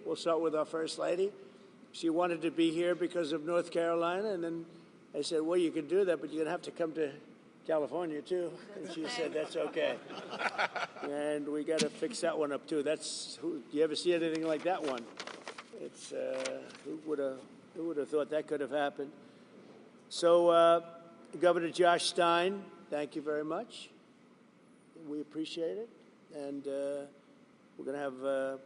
We'll start with our First Lady. She wanted to be here because of North Carolina, and then I said, well, you can do that, but you're going to have to come to California, too. And she said, that's okay. And we got to fix that one up, too. Do you ever see anything like that one? It's, who would have thought that could have happened? So, Governor Josh Stein, thank you very much. We appreciate it. And we're going to have a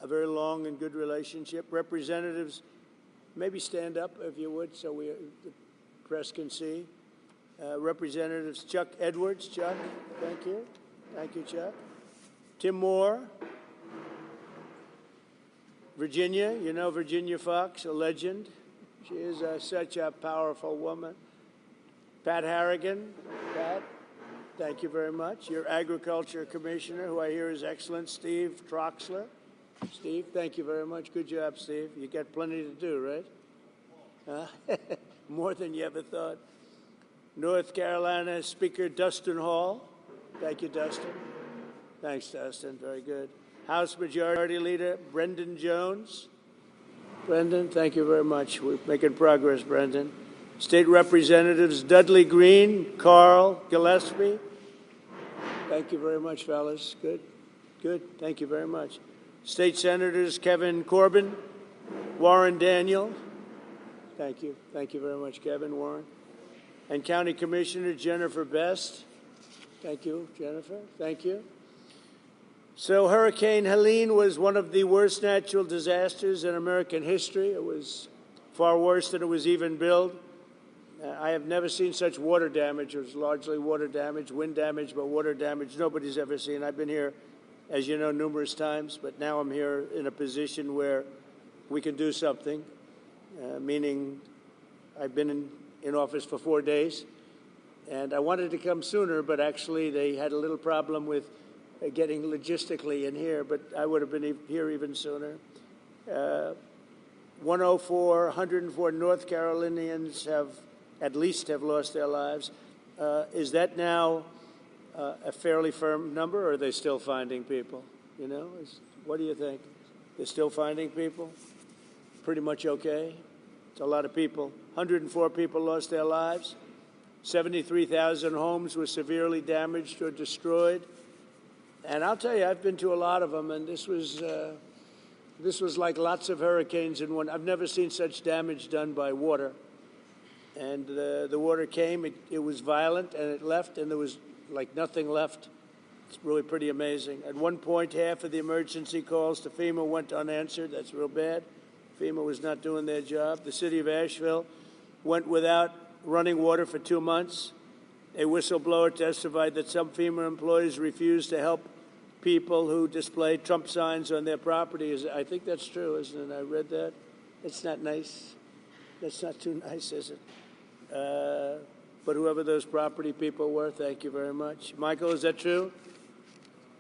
very long and good relationship. Representatives, maybe stand up if you would so the press can see. Representatives Chuck Edwards. Chuck, thank you. Thank you, Chuck. Tim Moore. Virginia, you know Virginia Fox, a legend. She is such a powerful woman. Pat Harrigan. Pat, thank you very much. Your Agriculture Commissioner, who I hear is excellent, Steve Troxler. Steve, thank you very much. Good job, Steve. You got plenty to do, right? More than you ever thought. North Carolina Speaker Dustin Hall. Thank you, Dustin. Thanks, Dustin. Very good. House Majority Leader Brendan Jones. Brendan, thank you very much. We're making progress, Brendan. State Representatives Dudley Green, Carl Gillespie. Thank you very much, fellas. Good. Good. Thank you very much. State Senators Kevin Corbin, Warren Daniel. Thank you. Thank you very much, Kevin, Warren. And County Commissioner Jennifer Best. Thank you, Jennifer. Thank you. So Hurricane Helene was one of the worst natural disasters in American history. It was far worse than it was even billed. I have never seen such water damage. It was largely water damage, wind damage, but water damage nobody's ever seen. I've been here, as you know, numerous times, but now I'm here in a position where we can do something, meaning I've been in office for 4 days, and I wanted to come sooner, but actually they had a little problem with getting logistically in here, but I would have been here even sooner. 104 North Carolinians have lost their lives. Is that now a fairly firm number, or are they still finding people? You know, what do you think? They're still finding people? Pretty much okay? It's a lot of people. 104 people lost their lives. 73,000 homes were severely damaged or destroyed. And I'll tell you, I've been to a lot of them, and this was like lots of hurricanes in one. I've never seen such damage done by water. And the water came, it was violent, and it left, and there was like nothing left. It's really pretty amazing. At one point, half of the emergency calls to FEMA went unanswered. That's real bad. FEMA was not doing their job. The city of Asheville went without running water for 2 months. A whistleblower testified that some FEMA employees refused to help people who displayed Trump signs on their property. I think that's true, isn't it? I read that. It's not nice. That's not too nice, is it? But whoever those property people were, thank you very much. Michael, is that true?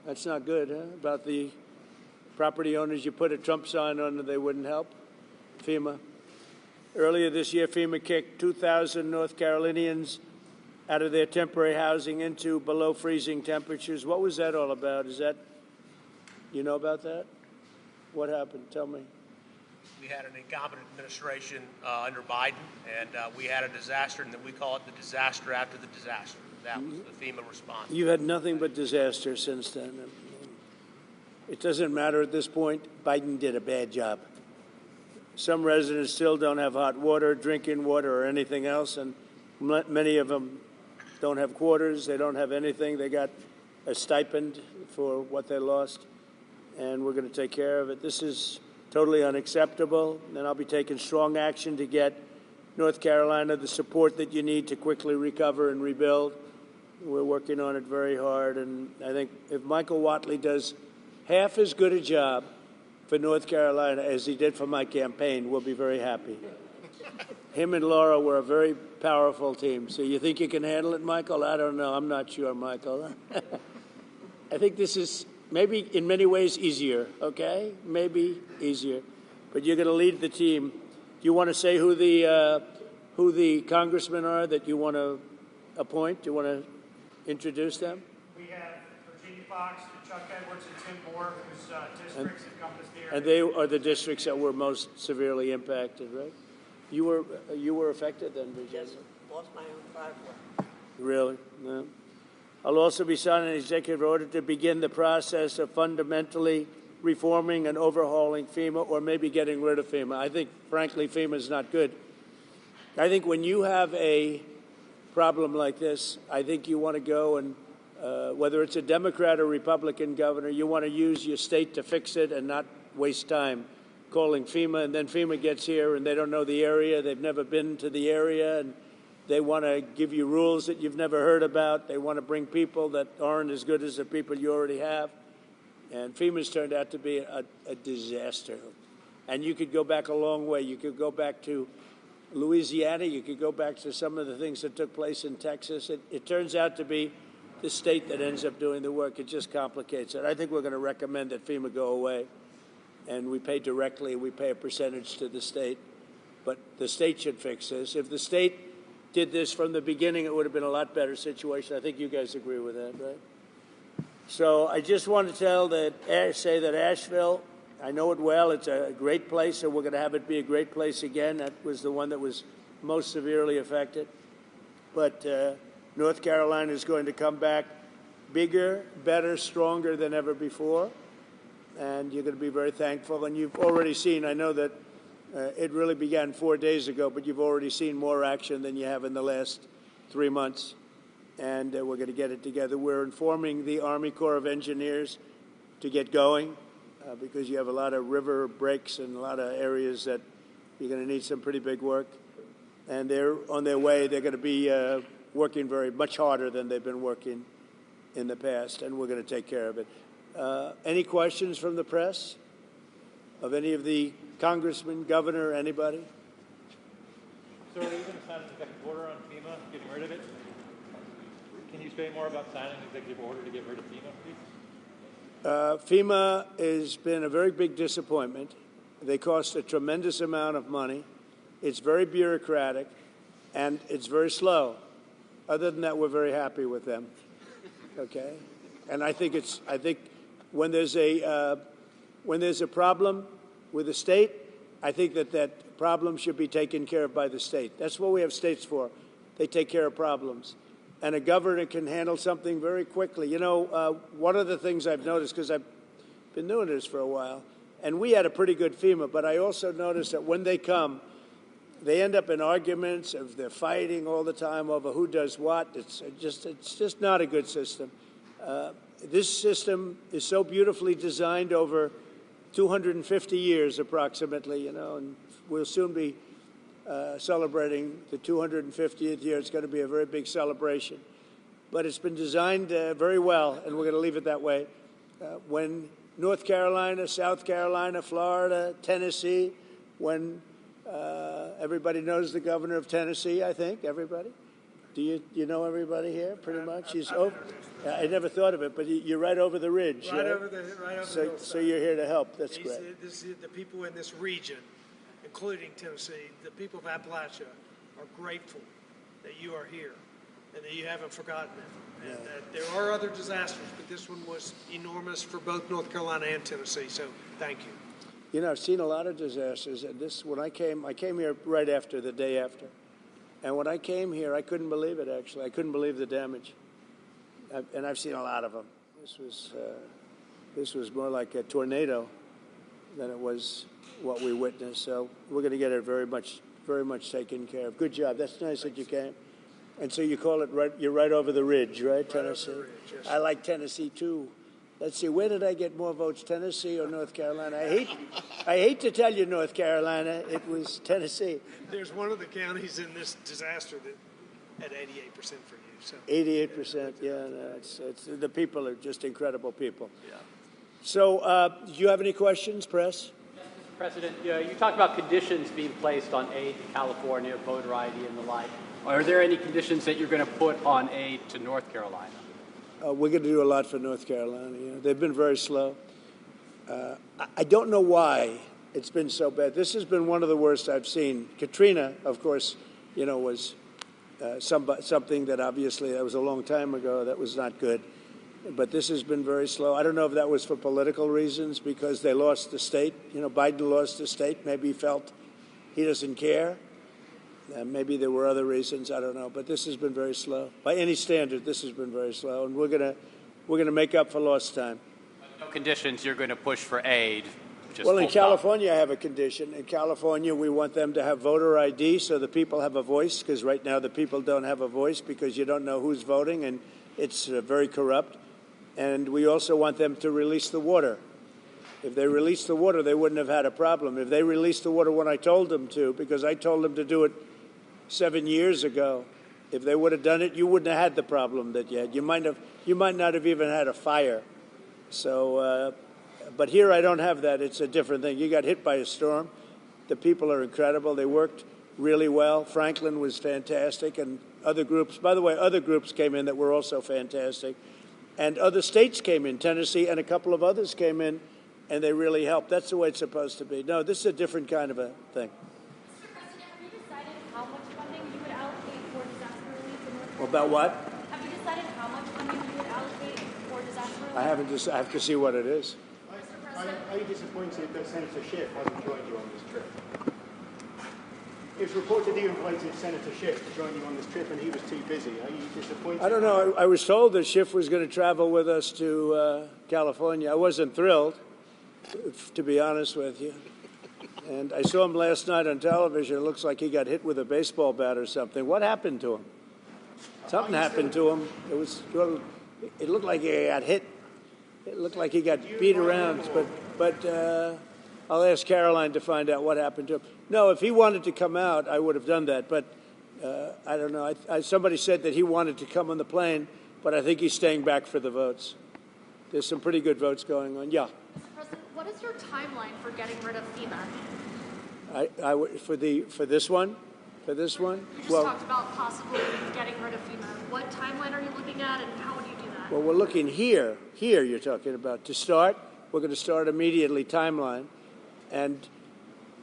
That's not good, huh? About the property owners, you put a Trump sign on and they wouldn't help? FEMA. Earlier this year, FEMA kicked 2,000 North Carolinians out of their temporary housing into below freezing temperatures. What was that all about? You know about that? What happened? Tell me. We had an incompetent administration under Biden, and we had a disaster, and we call it the disaster after the disaster. That was the FEMA response. You've had nothing but disaster since then. It doesn't matter at this point. Biden did a bad job. Some residents still don't have hot water, drinking water, or anything else, and many of them don't have quarters. They don't have anything. They got a stipend for what they lost, and we're going to take care of it. This is totally unacceptable, and I'll be taking strong action to get North Carolina the support that you need to quickly recover and rebuild. We're working on it very hard, and I think if Michael Whatley does half as good a job for North Carolina as he did for my campaign, we'll be very happy. Him and Laura were a very powerful team. So you think you can handle it, Michael? I don't know. I'm not sure, Michael. I think this is maybe in many ways easier, okay? Maybe easier. But you're going to lead the team. Do you want to say who the congressmen are that you want to appoint? Do you want to introduce them? We have Virginia Fox, Chuck Edwards and Tim Moore, whose districts encompass the area. And they are the districts that were most severely impacted, right? You were affected then, Virginia? Yes, lost my own driveway. Really? No. I'll also be signing an executive order to begin the process of fundamentally reforming and overhauling FEMA, or maybe getting rid of FEMA. I think, frankly, FEMA is not good. I think when you have a problem like this, I think you want to go and, whether it's a Democrat or Republican governor, you want to use your state to fix it and not waste time calling FEMA, and then FEMA gets here and they don't know the area, they've never been to the area, and they want to give you rules that you've never heard about. They want to bring people that aren't as good as the people you already have. And FEMA's turned out to be a disaster. And you could go back a long way. You could go back to Louisiana. You could go back to some of the things that took place in Texas. It turns out to be the state that ends up doing the work. It just complicates it. I think we're going to recommend that FEMA go away. And we pay directly. We pay a percentage to the state. But the state should fix this. If the state did this from the beginning, it would have been a lot better situation. I think you guys agree with that, right? So I just want to say that Asheville, I know it well. It's a great place, and we're going to have it be a great place again. That was the one that was most severely affected. But North Carolina is going to come back bigger, better, stronger than ever before. And you're going to be very thankful. And you've already seen, I know that it really began 4 days ago, but you've already seen more action than you have in the last 3 months. And we're going to get it together. We're informing the Army Corps of Engineers to get going because you have a lot of river breaks and a lot of areas that you're going to need some pretty big work. And they're on their way. They're going to be working much harder than they've been working in the past, and we're going to take care of it. Any questions from the press of any of the congressman, governor, anybody? So are you going to sign an executive order on FEMA, getting rid of it? Can you say more about signing an executive order to get rid of FEMA, please? FEMA has been a very big disappointment. They cost a tremendous amount of money. It's very bureaucratic, and it's very slow. Other than that, we're very happy with them. Okay, and I think when there's a problem with the state, I think that problem should be taken care of by the state. That's what we have states for. They take care of problems. And a governor can handle something very quickly. You know, one of the things I've noticed, because I've been doing this for a while, and we had a pretty good FEMA, but I also noticed that when they come, they end up in arguments. They're fighting all the time over who does what. It's just not a good system. This system is so beautifully designed over 250 years approximately, you know, and we'll soon be celebrating the 250th year. It's going to be a very big celebration. But it's been designed very well, and we're going to leave it that way. When North Carolina, South Carolina, Florida, Tennessee, when everybody knows the governor of Tennessee, I think, everybody? Do you know everybody here, pretty much? I never thought of it, but you're right over the ridge. Right over the hillside. So you're here to help. That's great. The people in this region, including Tennessee, the people of Appalachia, are grateful that you are here and that you haven't forgotten it. And that there are other disasters, but this one was enormous for both North Carolina and Tennessee. So thank you. You know, I've seen a lot of disasters, and when I came here right after, the day after. And when I came here, I couldn't believe it, actually. I couldn't believe the damage. And I've seen a lot of them. This was more like a tornado than it was what we witnessed. So we're going to get it very much taken care of. Good job. That's nice that you came. And so you call it you're right over the ridge, right, Tennessee? Over the ridge, yes. I like Tennessee, too. Let's see, where did I get more votes, Tennessee or North Carolina? I hate to tell you, North Carolina, it was Tennessee. There's one of the counties in this disaster that had 88% for you. So 88%, yeah. No, the people are just incredible people. Yeah. So do you have any questions, press? Yes, Mr. President, you talked about conditions being placed on aid to California, voter ID and the like. Are there any conditions that you're going to put on aid to North Carolina? We're going to do a lot for North Carolina. You know, they've been very slow. I don't know why it's been so bad. This has been one of the worst I've seen. Katrina, of course, you know, was something that obviously that was a long time ago. That was not good. but this has been very slow. I don't know if that was for political reasons because they lost the state. You know, Biden lost the state. Maybe he felt he doesn't care. Maybe there were other reasons. I don't know. But this has been very slow. By any standard, this has been very slow, and we're gonna make up for lost time. No conditions. You're going to push for aid. Just Well, in full stop. California, I have a condition. In California, we want them to have voter ID so the people have a voice, because right now the people don't have a voice because you don't know who's voting, and it's very corrupt. And we also want them to release the water. If they released the water, they wouldn't have had a problem. If they released the water when I told them to, because I told them to do it 7 years ago, if they would have done it, you wouldn't have had the problem that you had. You might not have even had a fire. So, but here I don't have that. It's a different thing. You got hit by a storm. The people are incredible. They worked really well. Franklin was fantastic, and other groups. By the way, other groups came in that were also fantastic, and other states came in. Tennessee and a couple of others came in, and they really helped. That's the way it's supposed to be. No, this is a different kind of a thing. Mr. President, have you decided how much funding you would allocate for disaster relief in North Carolina? About what? Have you decided how much funding you would allocate for disaster relief? I haven't. I have to see what it is. Are you disappointed that Senator Schiff hasn't joined you on this trip? It was reported you invited Senator Schiff to join you on this trip and he was too busy. Are you disappointed? I don't know. I was told that Schiff was going to travel with us to California. I wasn't thrilled, to be honest with you. And I saw him last night on television. It looks like he got hit with a baseball bat or something. What happened to him? Something happened to him. It looked like he got hit. It looked like he got beat around, but I'll ask Caroline to find out what happened to him. No, if he wanted to come out, I would have done that, but I don't know. Somebody said that he wanted to come on the plane, but I think he's staying back for the votes. There's some pretty good votes going on. Yeah. Mr. President, what is your timeline for getting rid of FEMA? For this one? For this one? You just talked about possibly getting rid of FEMA. What timeline are you looking at, and how would you do that? Well, we're looking here. Here you're talking about. To start, we're going to start immediately, timeline. And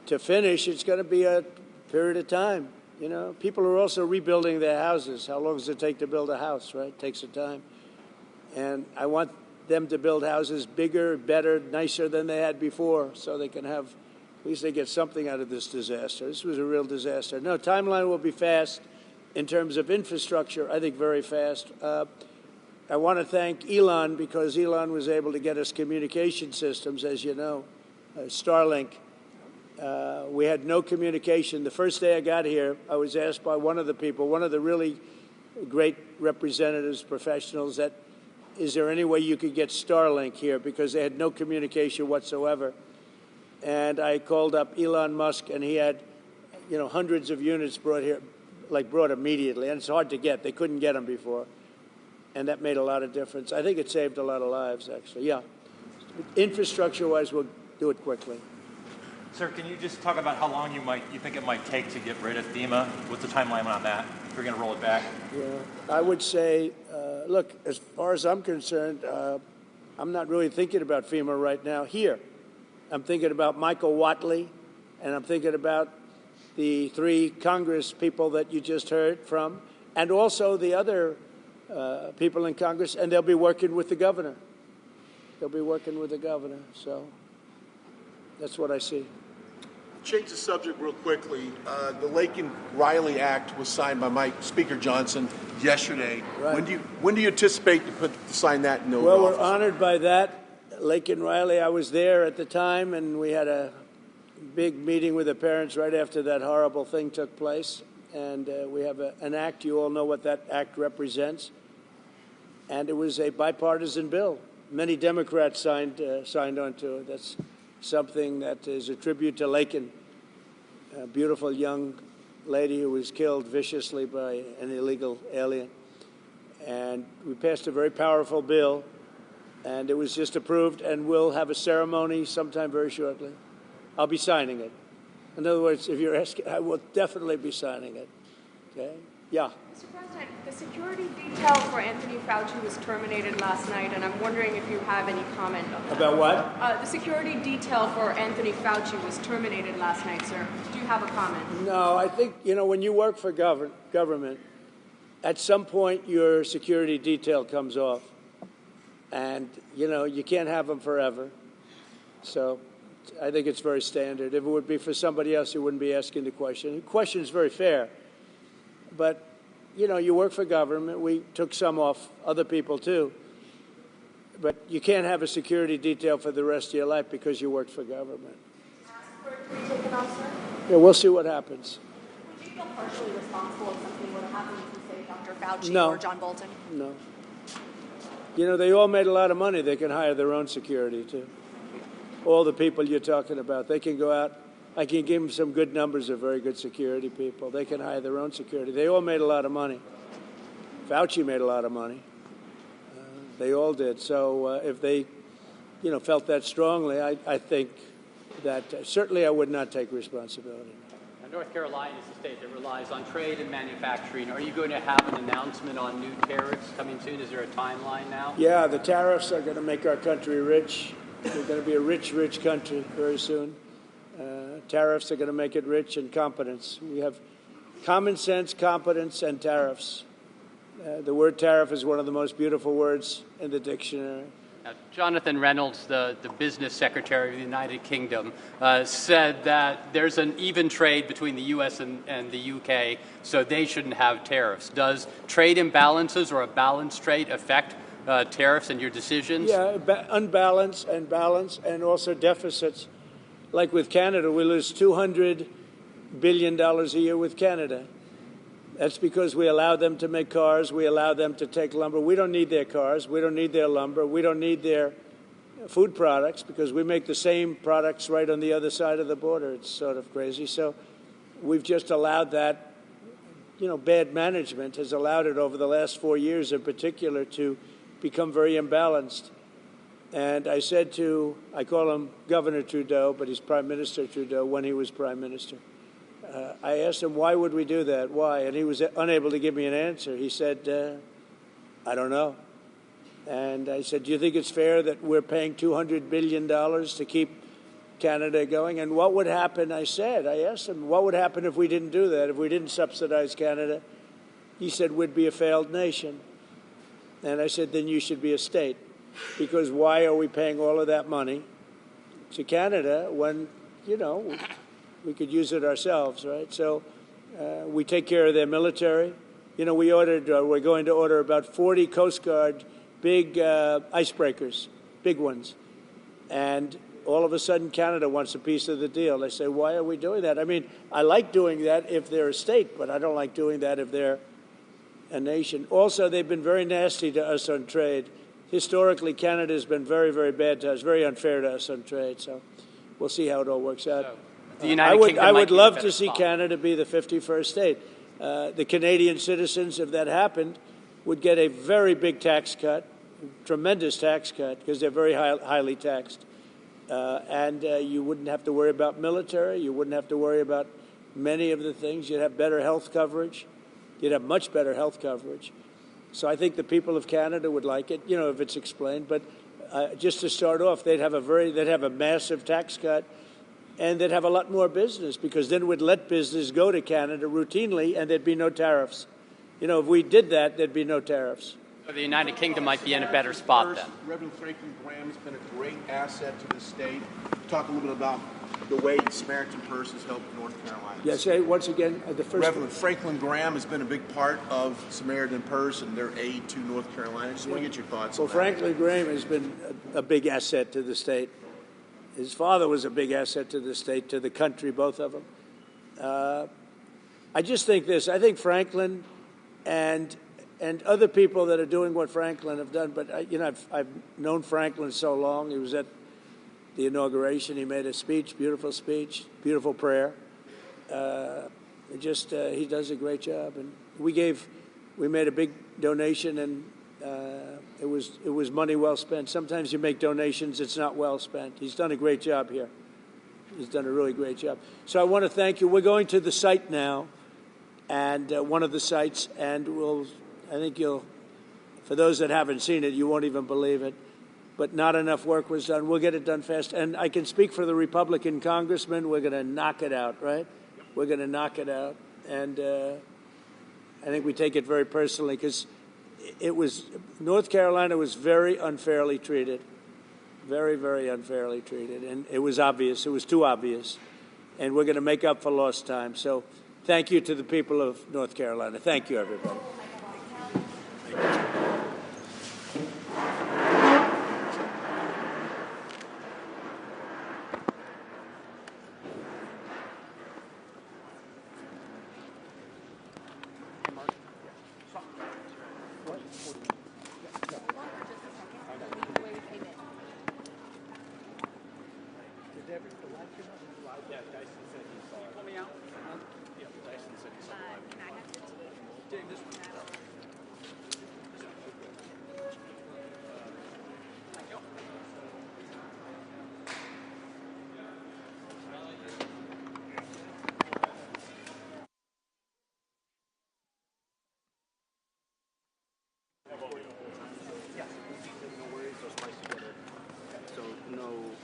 to finish, it's going to be a period of time. You know, people are also rebuilding their houses. How long does it take to build a house, right? It takes some time. And I want them to build houses bigger, better, nicer than they had before, so they can have, at least they get something out of this disaster. This was a real disaster. No, timeline will be fast. In terms of infrastructure, I think very fast. I want to thank Elon because Elon was able to get us communication systems, as you know, Starlink. We had no communication. The first day I got here, I was asked by one of the people, one of the really great representatives, professionals, that is there any way you could get Starlink here, because they had no communication whatsoever. And I called up Elon Musk, and he had, hundreds of units brought here, brought immediately. And it's hard to get. They couldn't get them before. And that made a lot of difference. I think it saved a lot of lives, actually. Yeah. Infrastructure-wise, we'll do it quickly. Sir, can you just talk about how long you think it might take to get rid of FEMA? What's the timeline on that? If you're going to roll it back? Yeah, I would say, look, as far as I'm concerned, I'm not really thinking about FEMA right now here. I'm thinking about Michael Watley, and I'm thinking about the 3 Congress people that you just heard from, and also the other people in Congress, and they'll be working with the governor. They'll be working with the governor, so that's what I see. Change the subject real quickly. The Lake and Riley Act was signed by Speaker Johnson yesterday. Right. When do you anticipate to sign that in the Well, office? we're honored by that. Lake and Riley, I was there at the time, and we had a big meeting with the parents right after that horrible thing took place. And we have an act. You all know what that act represents. And it was a bipartisan bill. Many Democrats signed on to it. That's something that is a tribute to Laken, a beautiful young lady who was killed viciously by an illegal alien. And we passed a very powerful bill, and it was just approved, and we'll have a ceremony sometime very shortly. I'll be signing it. In other words, if you're asking, I will definitely be signing it. Okay? Yeah. Mr. President, the security detail for Anthony Fauci was terminated last night, and I'm wondering if you have any comment on that. About what? The security detail for Anthony Fauci was terminated last night, sir. Do you have a comment? No, I think, when you work for government, at some point your security detail comes off. And, you know, you can't have them forever. So I think it's very standard. If it would be for somebody else, you wouldn't be asking the question. The question is very fair. But, you know, you work for government. We took some off other people, too. But you can't have a security detail for the rest of your life because you worked for government. Yeah, we'll see what happens. Would you feel partially responsible if something were to happen to, say, Dr. Fauci No. or John Bolton? No. You know, they all made a lot of money. They can hire their own security, too. All the people you're talking about, they can go out. I can give them some good numbers of very good security people. They can hire their own security. They all made a lot of money. Fauci made a lot of money. They all did. So if they, you know, felt that strongly, I think that certainly I would not take responsibility. Now, North Carolina is a state that relies on trade and manufacturing. Are you going to have an announcement on new tariffs coming soon? Is there a timeline now? Yeah, the tariffs are going to make our country rich. We're going to be a rich, rich country very soon. Tariffs are going to make it rich, and competence. We have common sense, competence, and tariffs. The word tariff is one of the most beautiful words in the dictionary. Now, Jonathan Reynolds, the business secretary of the United Kingdom, said that there's an even trade between the U.S. and the U.K., so they shouldn't have tariffs. Does trade imbalances or a balanced trade affect tariffs and your decisions? Yeah, unbalanced and balance, and also deficits. Like with Canada, we lose $200 billion a year with Canada. That's because we allow them to make cars. We allow them to take lumber. We don't need their cars. We don't need their lumber. We don't need their food products because we make the same products right on the other side of the border. It's sort of crazy. So we've just allowed that, you know, bad management has allowed it over the last 4 years in particular to become very imbalanced. And I said to, I call him Governor Trudeau, but he's Prime Minister Trudeau when he was Prime Minister. I asked him, why would we do that? Why? And he was unable to give me an answer. He said, I don't know. And I said, do you think it's fair that we're paying $200 billion to keep Canada going? And what would happen, I asked him, what would happen if we didn't do that, if we didn't subsidize Canada? He said, we'd be a failed nation. And I said, then you should be a state. Because why are we paying all of that money to Canada when, you know, we could use it ourselves, right? So we take care of their military. You know, we're going to order about 40 Coast Guard big icebreakers, big ones. And all of a sudden, Canada wants a piece of the deal. They say, why are we doing that? I mean, I like doing that if they're a state, but I don't like doing that if they're a nation. Also, they've been very nasty to us on trade. Historically, Canada has been very, very bad to us, very unfair to us on trade. So we'll see how it all works out. So, the United Kingdom I would love to see spot. Canada be the 51st state. The Canadian citizens, if that happened, would get a very big tax cut, tremendous tax cut, because they're very highly taxed. And you wouldn't have to worry about military. You wouldn't have to worry about many of the things. You'd have better health coverage. You'd have much better health coverage. So I think the people of Canada would like it, you know, if it's explained. But just to start off, they'd have a massive tax cut, and they'd have a lot more business because then we'd let business go to Canada routinely, and there'd be no tariffs. You know, if we did that, there'd be no tariffs. So the United Kingdom might be in a better spot then. Reverend Franklin Graham has been a great asset to the state. Talk a little bit about the way Samaritan Purse has helped North Carolina. Yes, once again, the first... Reverend Franklin Graham has been a big part of Samaritan Purse and their aid to North Carolina. Just want to get your thoughts on that. Well, Franklin Graham has been a big asset to the state. His father was a big asset to the state, to the country, both of them. I just think this. I think Franklin and other people that are doing what Franklin have done, but I've known Franklin so long. He was at the inauguration. He made a speech, beautiful prayer. He does a great job. And we made a big donation, and it was money well spent. Sometimes you make donations, it's not well spent. He's done a great job here. He's done a really great job. So I want to thank you. We're going to the site now, and one of the sites, and I think for those that haven't seen it, you won't even believe it. But not enough work was done. We'll get it done fast. And I can speak for the Republican congressman. We're going to knock it out, right? We're going to knock it out. And I think we take it very personally because it was, North Carolina was very unfairly treated, very, very unfairly treated, and it was obvious. It was too obvious, and we're going to make up for lost time. So thank you to the people of North Carolina. Thank you, everybody.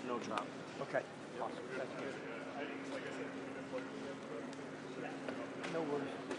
No drop. Okay. Awesome. Thank you. No worries.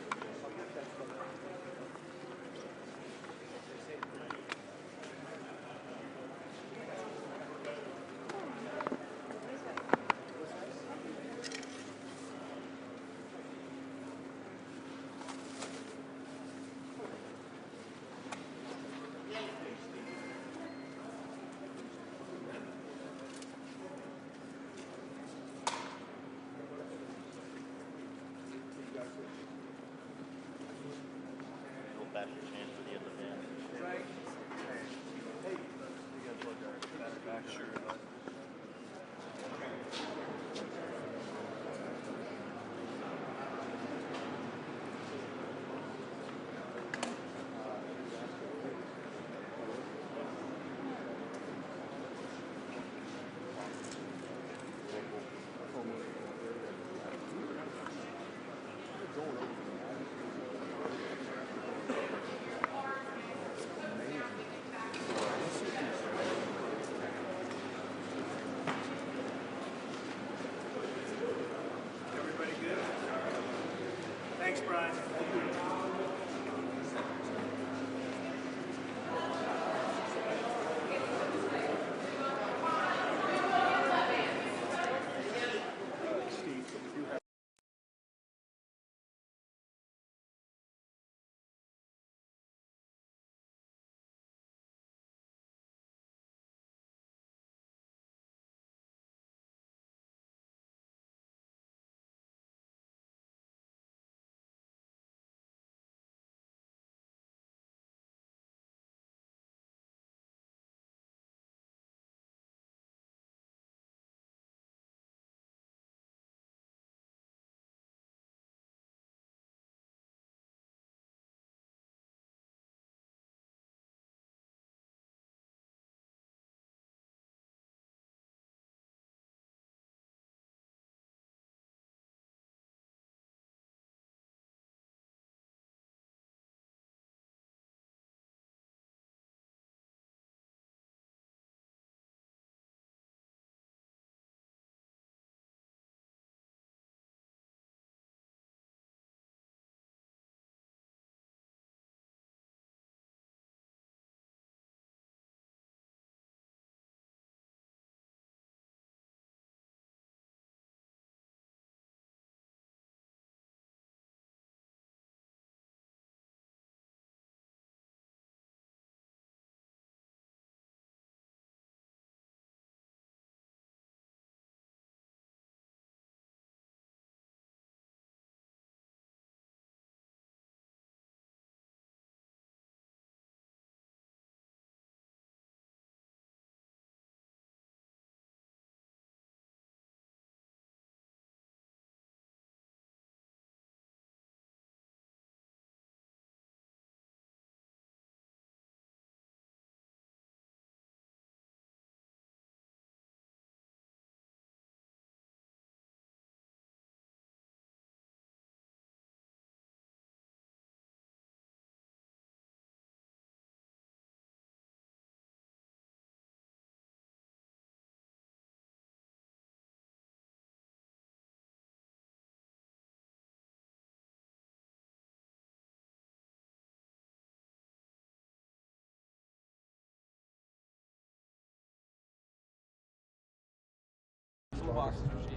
boxes or sheets.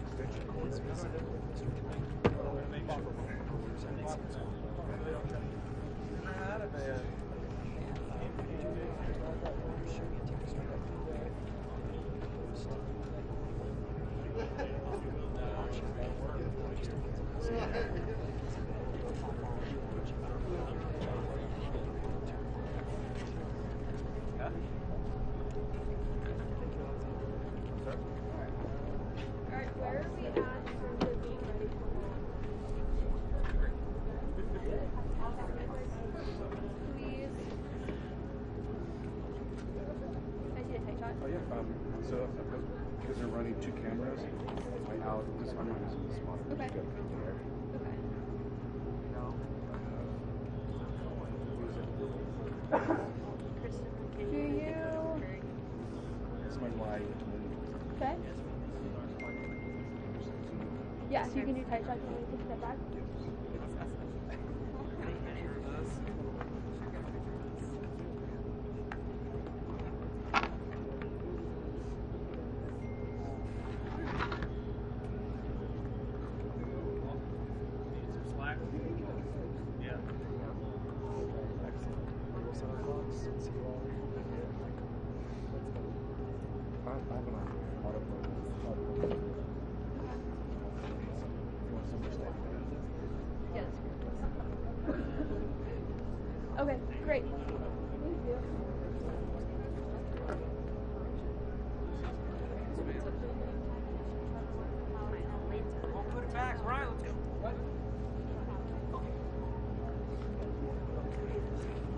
Alright, where are we at in terms of being ready for launch? Please. Can I see a tight shot? Oh yeah. So because they're running 2 cameras, I'm using the spot. Okay. Okay. Do you? It's my wife. Okay. Yeah, so you can do tight shots. You want me to take a step back? Yes. Okay, great. Thank you. I'll put it back, right? Let's go. What?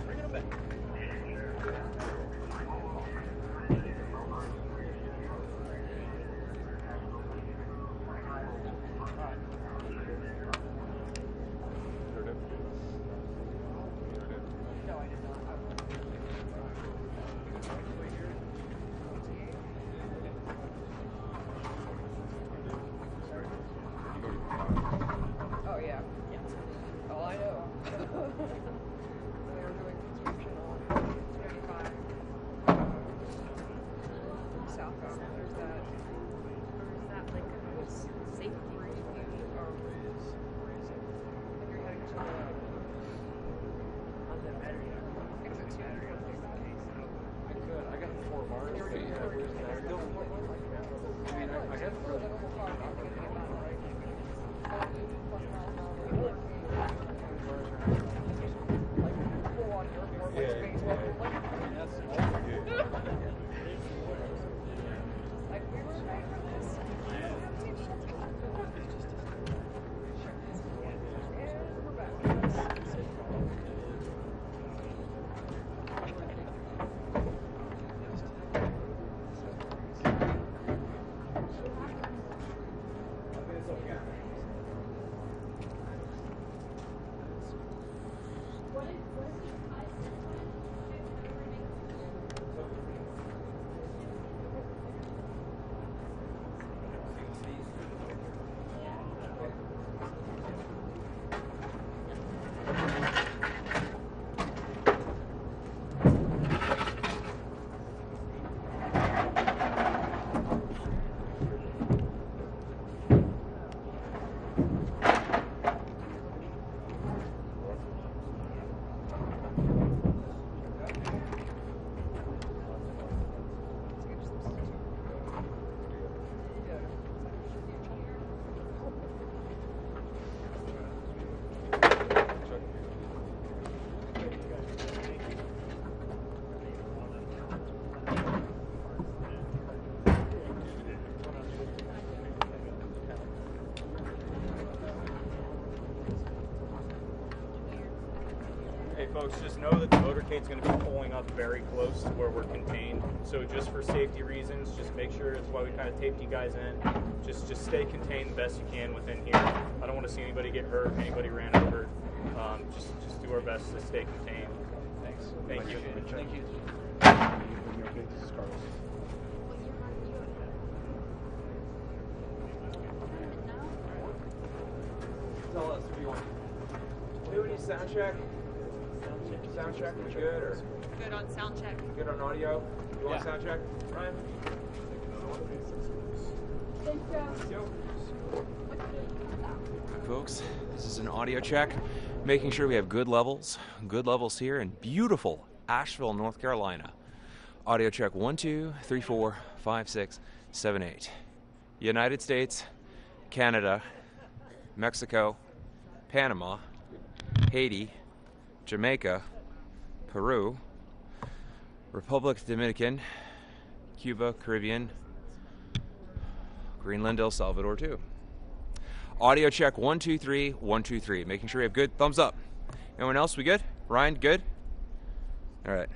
Bring it back. Oh, yeah. Oh, I know. We were doing construction on 25. Southbound. There's that. Or is that like a safety review? Or when you're heading to on the exit 2. I could. I got 4 bars. But yeah, where's that? Still, I mean, I got Hey folks, just know that the motorcade's going to be pulling up very close to where we're contained. So just for safety reasons, just make sure, that's why we kind of taped you guys in. Just stay contained the best you can within here. I don't want to see anybody get hurt, anybody ran over. Just do our best to stay contained. Thanks. Thank you. Thank you. Tell us if you want. Do any sound check? Sound check, we good or? Good on sound check. Good on audio? You want Yeah. sound check? Ryan? Folks, this is an audio check, making sure we have good levels here in beautiful Asheville, North Carolina. Audio check 1, 2, 3, 4, 5, 6, 7, 8. United States, Canada, Mexico, Panama, Haiti, Jamaica, Peru, Republic Dominican, Cuba, Caribbean, Greenland, El Salvador too. Audio check 1, 2, 3, 1, 2, 3. Making sure we have good thumbs up. Anyone else? We good? Ryan, good? All right.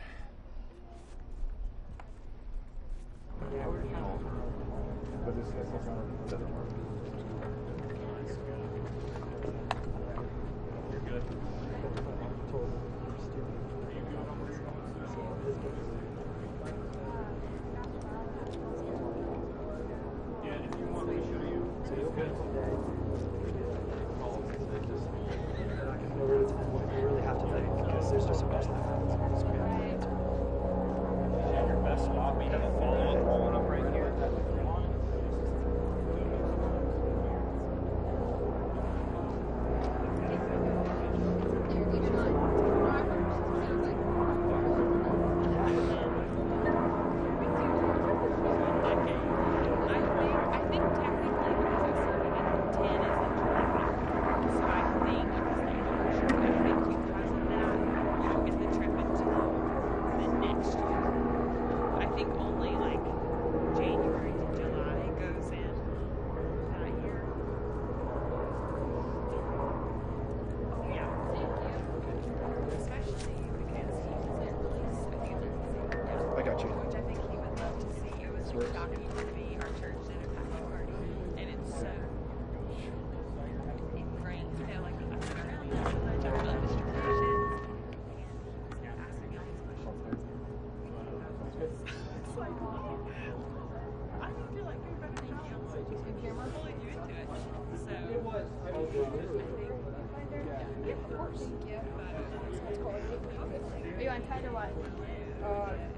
Are you on tight or what?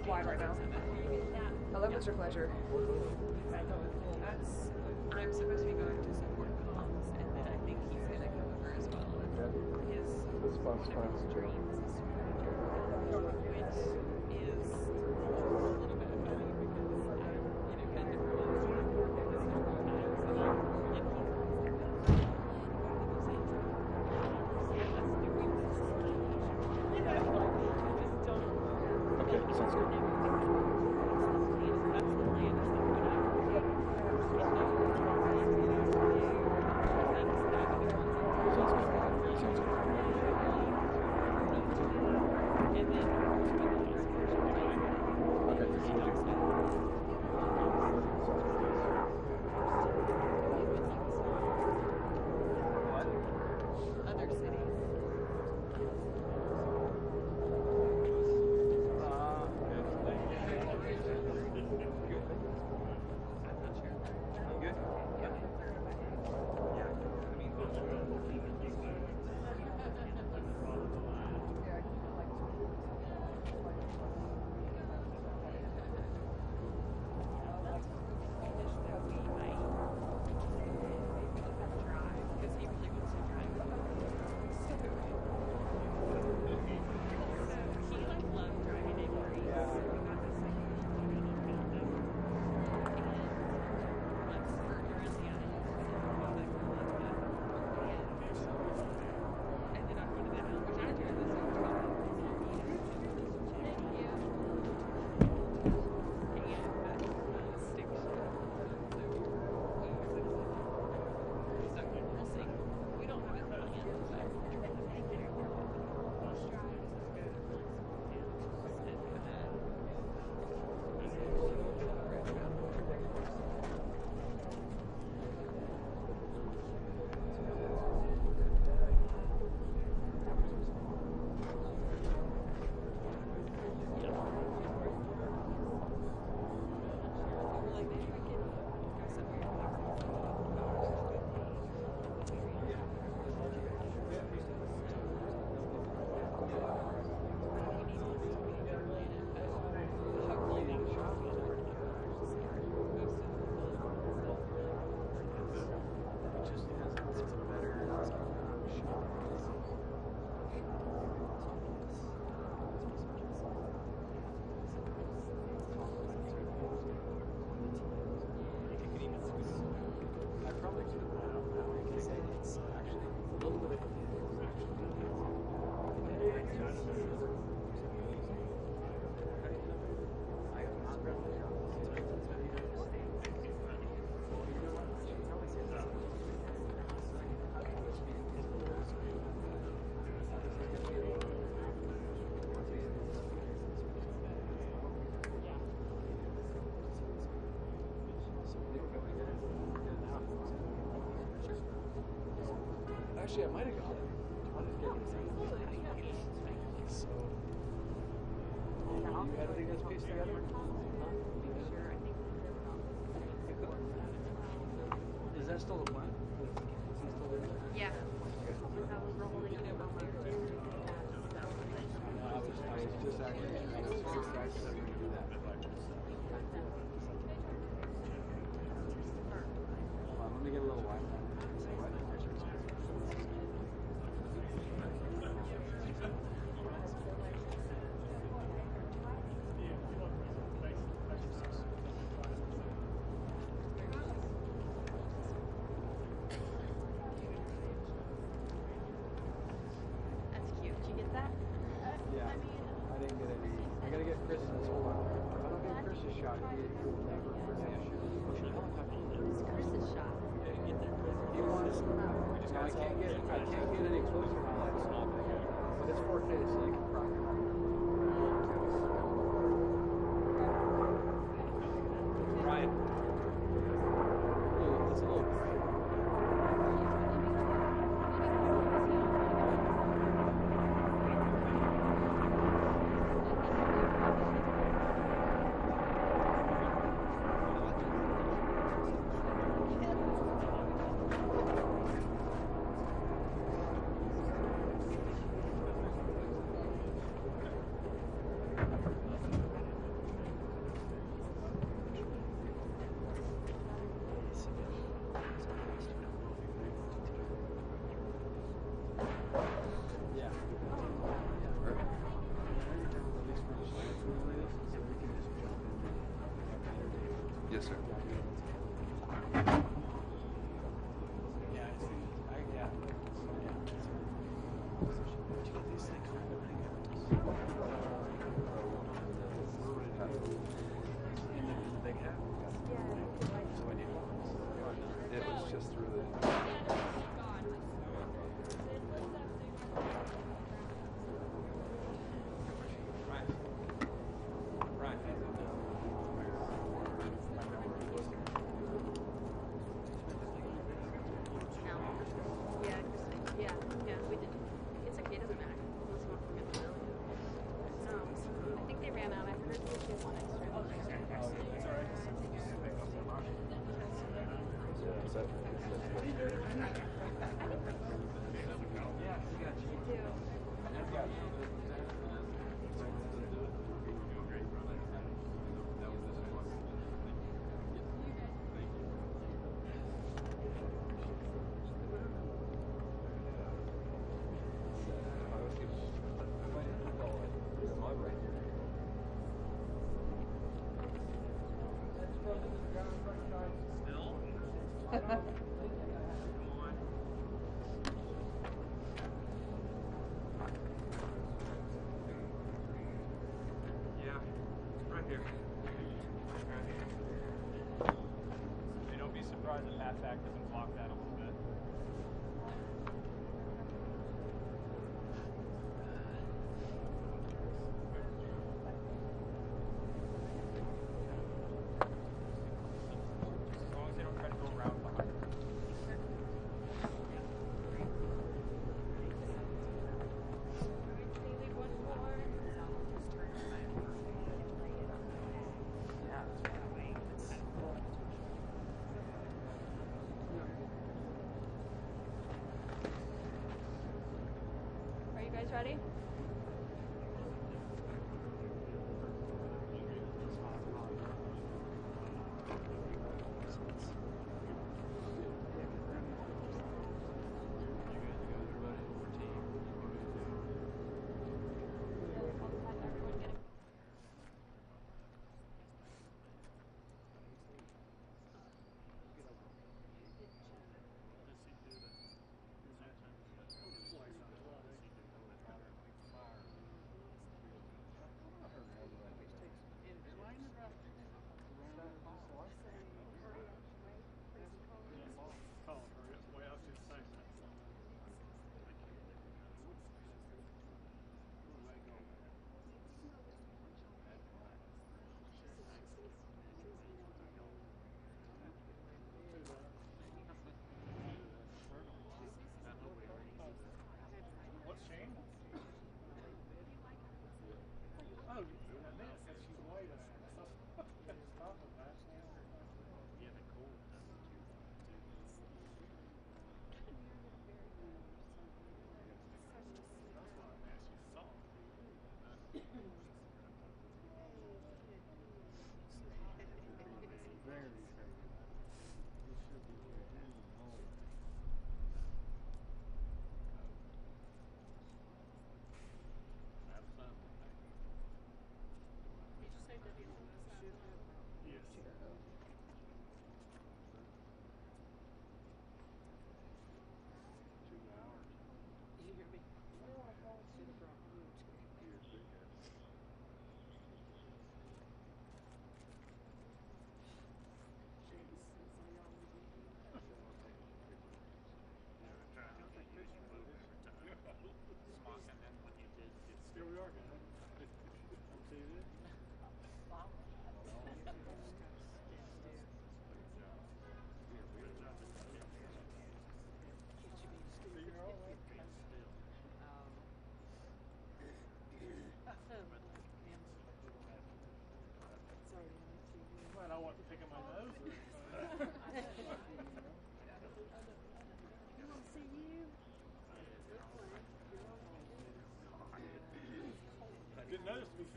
Wide right now. 11's your pleasure. I'm supposed to be going to support comms, and then I think he's going to come over as well. His dreams is which is a little bit annoying because I've been to Okay, sounds good. Actually, I might have got it. So, you editing this piece together? Is that still the plan? Yeah. I was just actually do that. Let me get a little wine. That's cute. Did you get that? Yeah. I didn't get any. I gotta get Chris this one. If I don't get Chris a shot, he'll never forget. It's Chris's shot. He wants. No, I can't get any closer than that. But it's 4K, so you can rock it. Ryan. Ooh, it's a little bright. Yes, sir. It was just through the... Yeah, we did. It's okay, it doesn't matter. Unless you want to forget the bill. I think they ran out. I heard they did one extra. Yeah, right here. Hey, don't be surprised if Pat back doesn't block that a little bit. As long as they don't try to go around behind. Are you guys ready?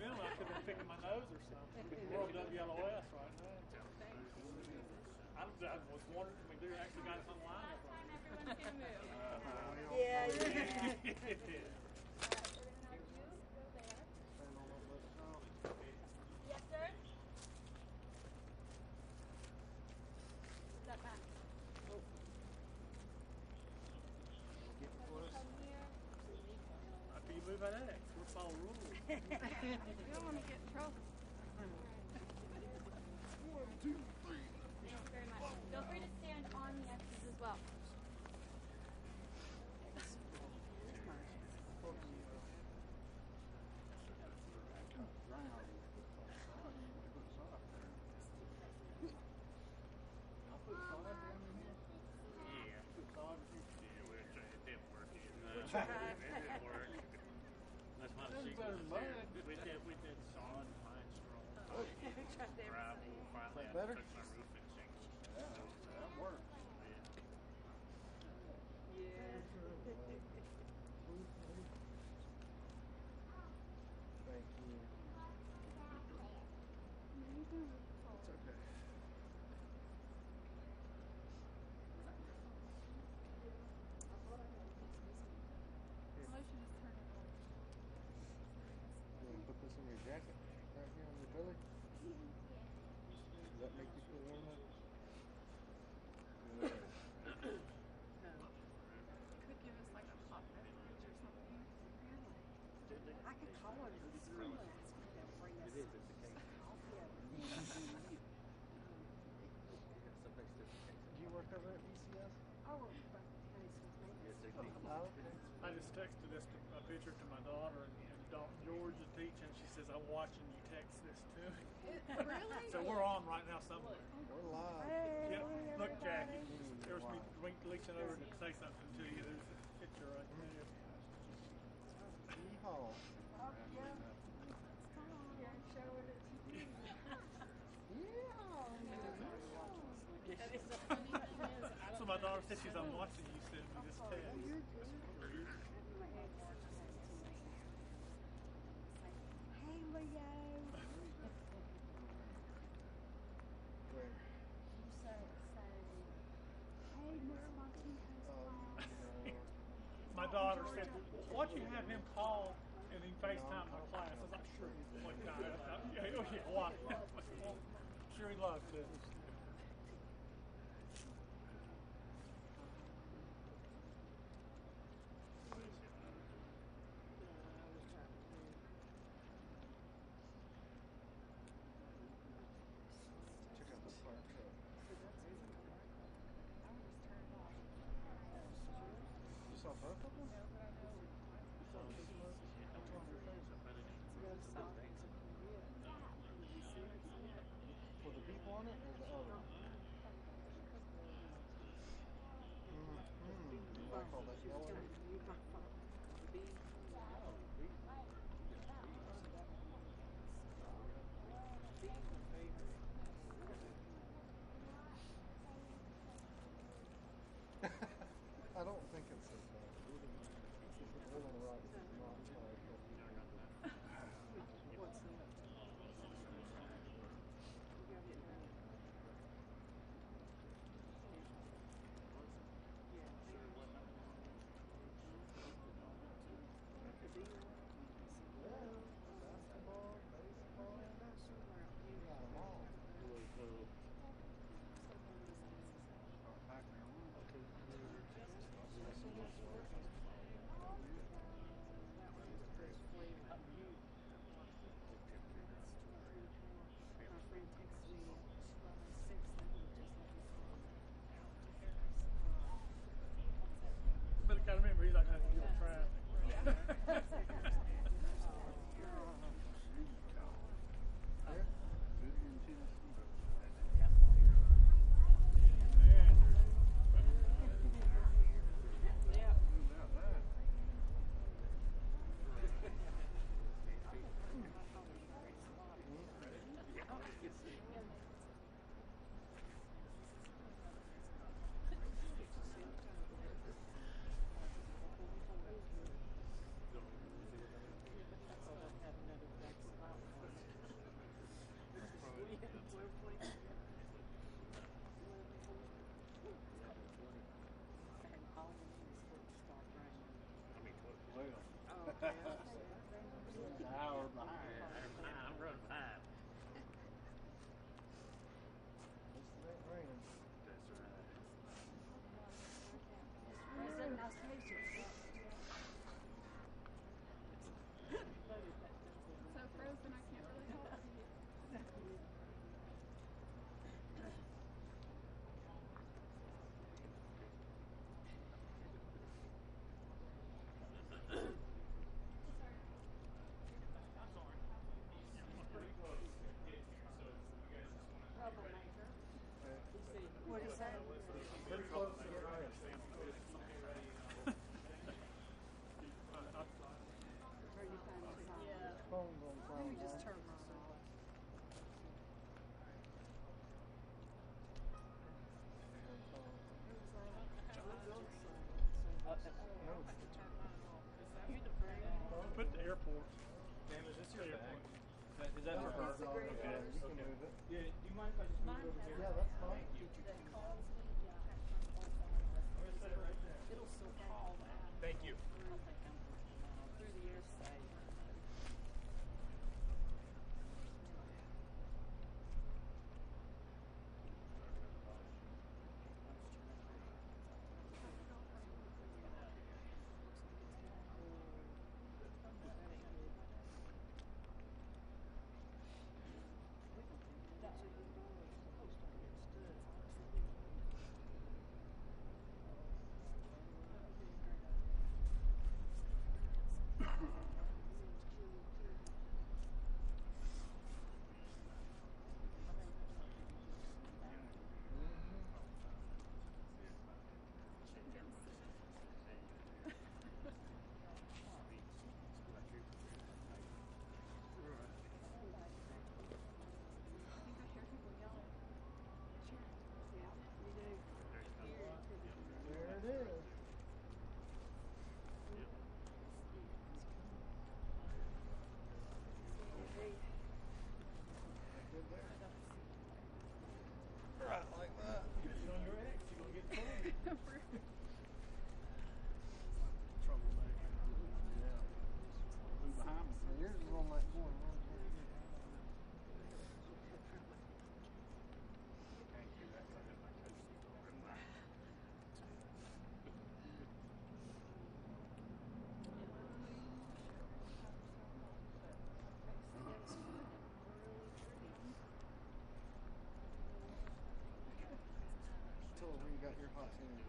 Finland, I could have been picking my nose or something. World WLOS right now. I was wondering if we actually got us online. Everyone's gonna move. Yeah, Yes, sir. Step back. Come here. After you move that X, we'll follow rules. We don't want to get in trouble. Thank you very much. Feel free to stand on the X's as well. We did sod, pine straw, gravel, finally I better? took my roof and shingles. That works. Thank you. It's okay. You want to put this in your jacket right here on your belly? Does that make you feel warmer? Yeah. Could give us like a hot beverage or something. I could call her from school and ask her to bring us. It is, it's a case. Do you work over at BCS? I work for I just texted a picture to my daughter, and George is teaching. She says, "I'm watching you text this to me." Really? So we're on right now somewhere. We're live. Yep. Look, Jackie. There's me reaching over to say something to you. There's a picture right there. Yeehaw. So my daughter said she's, "I'm watching you send me this text." Hey, Leo. Where? Hey, Miss Martinez. My daughter said, "Why don't you have him call and then FaceTime my class?" I was like, "Sure." One guy, yeah, why? Sure, he'd love to. Check out this fire truck. You saw both of them? For the people on it or the other? You like all that yellow? I don't think it's as bad. The one on the right is not like What's that? basketball, baseball, you got them all. hour behind. I'm running 5. It's raining. That's right. President, nice to meet you. So frozen, I can't really talk to you. What is that? Pretty close to getting ready. Are you fine? Yeah. Phone's on Let silent. me just turn mine off. Put the airport. Sam, is this your bag? Is that for her? Yeah, you can move it. Yeah, do you mind if I just move over here? Yeah, that's fine. It'll still call that. Thank you. Through the air state. There it is. Good there. Right like that. Get on your X, you're going to get cold. Troublemaker. Yeah. Move behind me. Yours is on that corner. Tell her when you got your hot hand.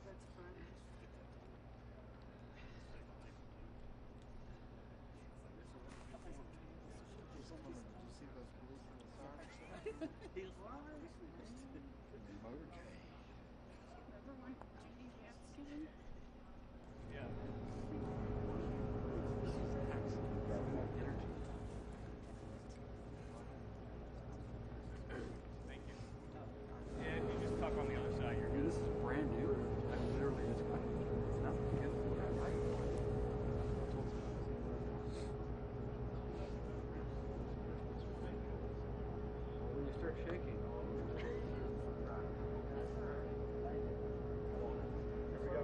That's funny. Someone, did you see those police in the sirens? He's lying. Motorcade. Remember when Jeannie Hampton? Yeah. Thank you. Yeah, if you just tuck on the other side, you're good. This is brand new. That literally is kind of when you start shaking. Here we go.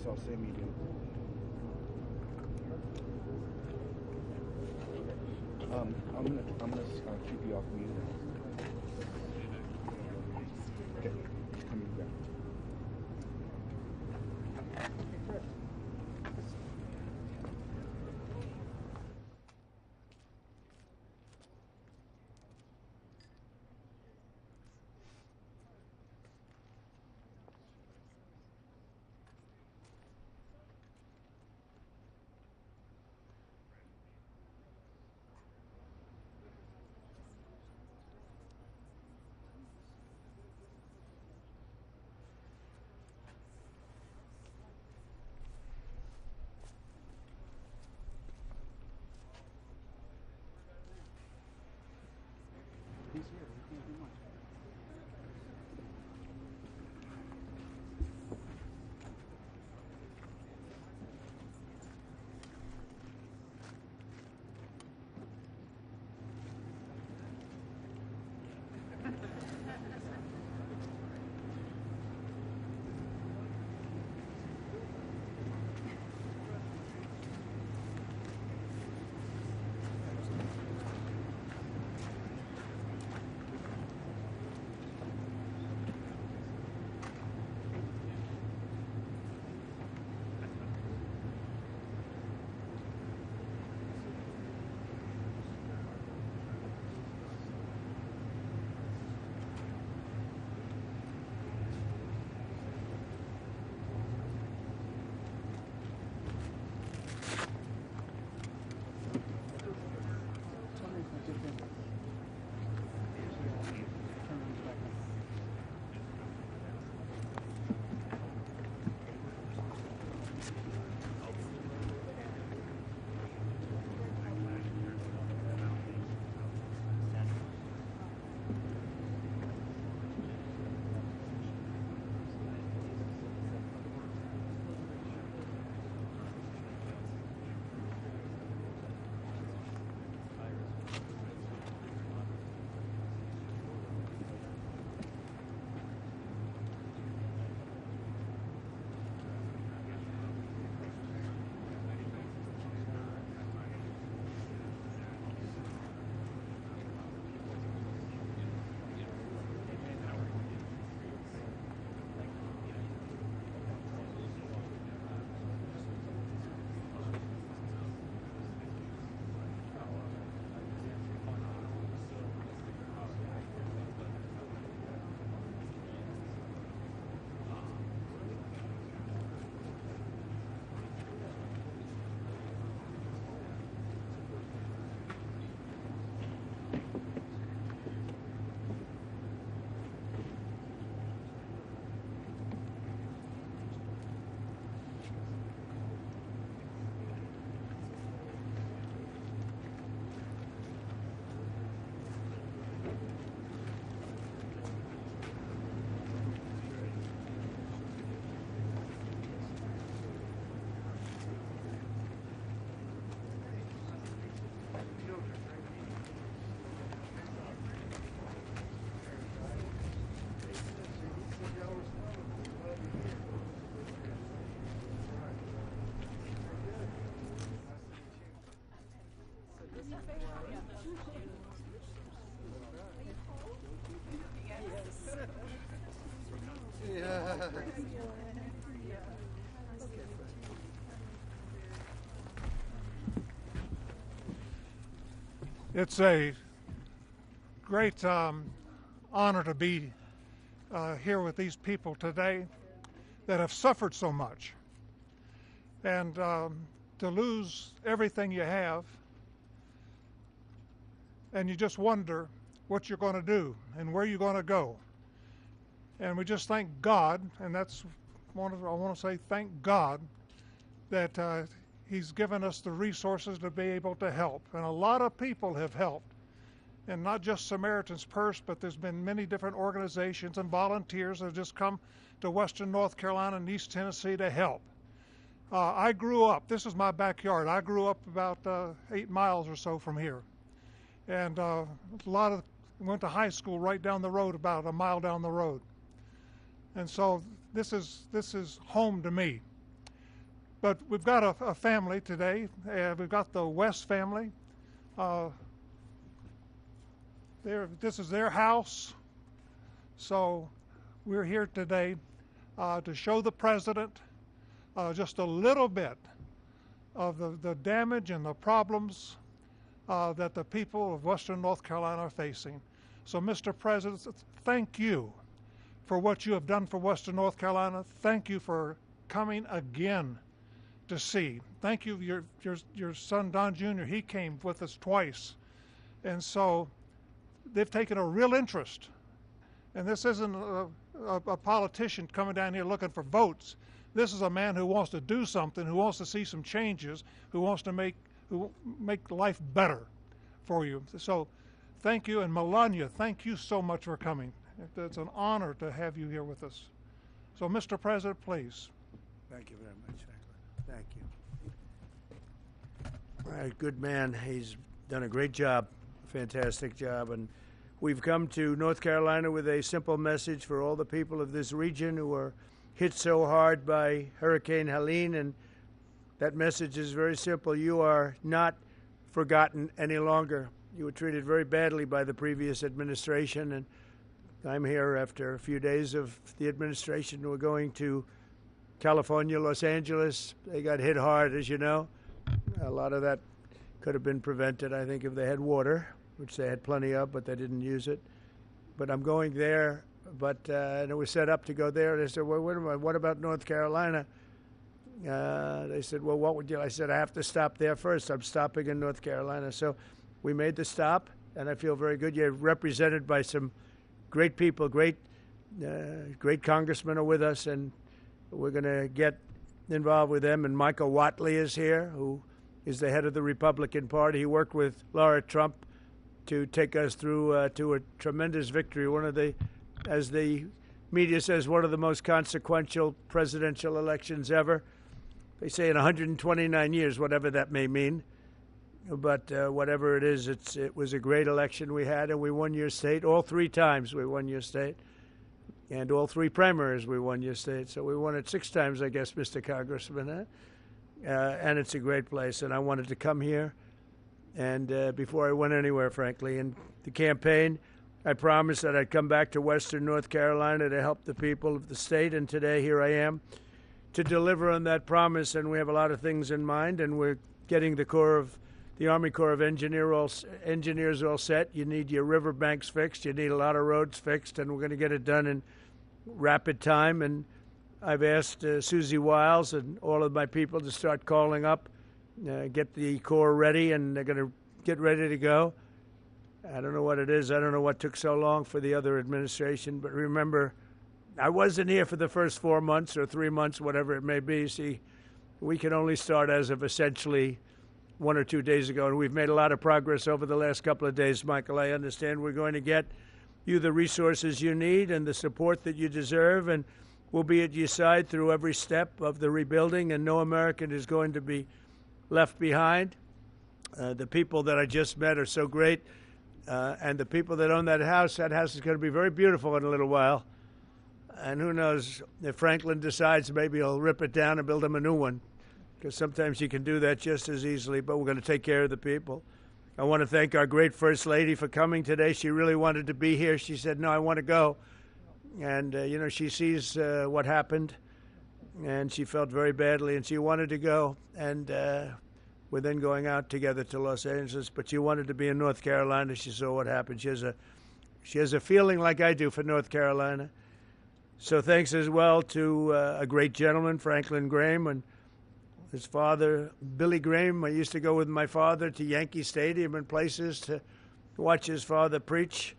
so I'll say medium. I'm gonna keep you off mute. Okay, just coming back. He's here. We can't do much. It's a great honor to be here with these people today that have suffered so much. And to lose everything you have, and you just wonder what you're going to do and where you're going to go. And we just thank God, and I want to say thank God that He's given us the resources to be able to help. And a lot of people have helped, and not just Samaritan's Purse, but there's been many different organizations and volunteers that have just come to Western North Carolina and East Tennessee to help. I grew up, this is my backyard, I grew up about 8 miles or so from here. And went to high school right down the road, about a mile down the road. And so this is home to me. But we've got a family today. We've got the West family. This is their house. So we're here today to show the President just a little bit of the damage and the problems that the people of Western North Carolina are facing. So, Mr. President, thank you for what you have done for Western North Carolina. Thank you for coming again to see. Thank you, your son Don Jr., he came with us twice. And so they've taken a real interest. And this isn't a politician coming down here looking for votes. This is a man who wants to do something, who wants to see some changes, who wants to make life better for you. So thank you. And Melania, thank you so much for coming. It's an honor to have you here with us. So, Mr. President, please. Thank you very much, Franklin. Thank you. All right, good man. He's done a great job, fantastic job. And we've come to North Carolina with a simple message for all the people of this region who are hit so hard by Hurricane Helene. And that message is very simple. You are not forgotten any longer. You were treated very badly by the previous administration, and I'm here after a few days of the administration. We're going to California, Los Angeles. They got hit hard, as you know. A lot of that could have been prevented, I think, if they had water, which they had plenty of, but they didn't use it. But I'm going there, and it was set up to go there. They said, well, wait a minute, what about North Carolina? They said, well, what would you? I said, I have to stop there first. I'm stopping in North Carolina. So we made the stop, and I feel very good. You're represented by some great people, great congressmen are with us, and we're going to get involved with them. And Michael Whatley is here, who is the head of the Republican Party. He worked with Laura Trump to take us through to a tremendous victory, one of the, as the media says, one of the most consequential presidential elections ever. They say in 129 years, whatever that may mean. But whatever it is, it was a great election we had, and we won your state. All three times we won your state. And all three primaries we won your state. So we won it 6 times, I guess, Mr. Congressman. And it's a great place, and I wanted to come here. And before I went anywhere, frankly, in the campaign, I promised that I'd come back to Western North Carolina to help the people of the state, and today here I am to deliver on that promise. And we have a lot of things in mind, and we're getting the Army Corps of Engineers all set. You need your riverbanks fixed. You need a lot of roads fixed, and we're going to get it done in rapid time. And I've asked Susie Wiles and all of my people to start calling up, get the Corps ready, and they're going to get ready to go. I don't know what it is. I don't know what took so long for the other administration. But remember, I wasn't here for the first 4 months or 3 months, whatever it may be. See, we can only start as of essentially 1 or 2 days ago, and we've made a lot of progress over the last couple of days, Michael. I understand we're going to get you the resources you need and the support that you deserve, and we'll be at your side through every step of the rebuilding, and no American is going to be left behind. The people that I just met are so great, and the people that own that house is going to be very beautiful in a little while. And who knows, if Franklin decides, maybe he'll rip it down and build him a new one, because sometimes you can do that just as easily. But we're going to take care of the people. I want to thank our great First Lady for coming today. She really wanted to be here. She said, no, I want to go. And, she sees what happened, and she felt very badly, and she wanted to go. And we're then going out together to Los Angeles. But she wanted to be in North Carolina. She saw what happened. She has a feeling like I do for North Carolina. So thanks as well to a great gentleman, Franklin Graham, and his father, Billy Graham. I used to go with my father to Yankee Stadium and places to watch his father preach.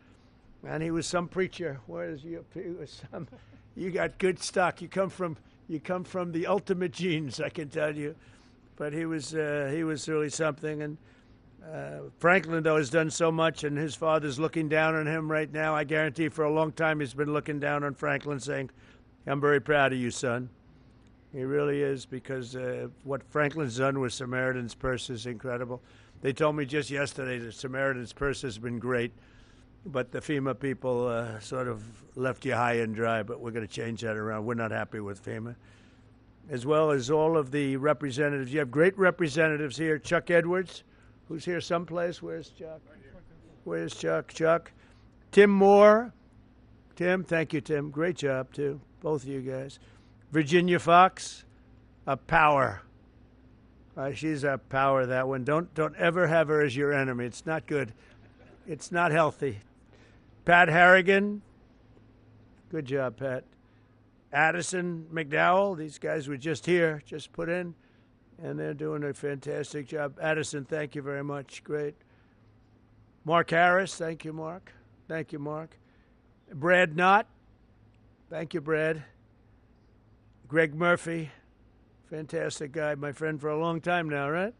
And he was some preacher. You got good stock. You come from the ultimate genes, I can tell you. But he was really something. And Franklin, though, has done so much, and his father's looking down on him right now. I guarantee for a long time he's been looking down on Franklin, saying, I'm very proud of you, son. He really is, because what Franklin's done with Samaritan's Purse is incredible. They told me just yesterday that Samaritan's Purse has been great, but the FEMA people sort of left you high and dry, but we're going to change that around. We're not happy with FEMA. as well as all of the representatives. You have great representatives here. Chuck Edwards, who's here someplace. Where's Chuck? Where's Chuck? Chuck. Tim Moore. Tim, thank you, Tim. Great job, too. Both of you guys. Virginia Fox, a power. She's a power, that one. Don't ever have her as your enemy. It's not good. It's not healthy. Pat Harrigan. Good job, Pat. Addison McDowell. These guys were just here, just put in, and they're doing a fantastic job. Addison, thank you very much. Great. Mark Harris. Thank you, Mark. Thank you, Mark. Brad Knott. Thank you, Brad. Greg Murphy. Fantastic guy, my friend for a long time now, right?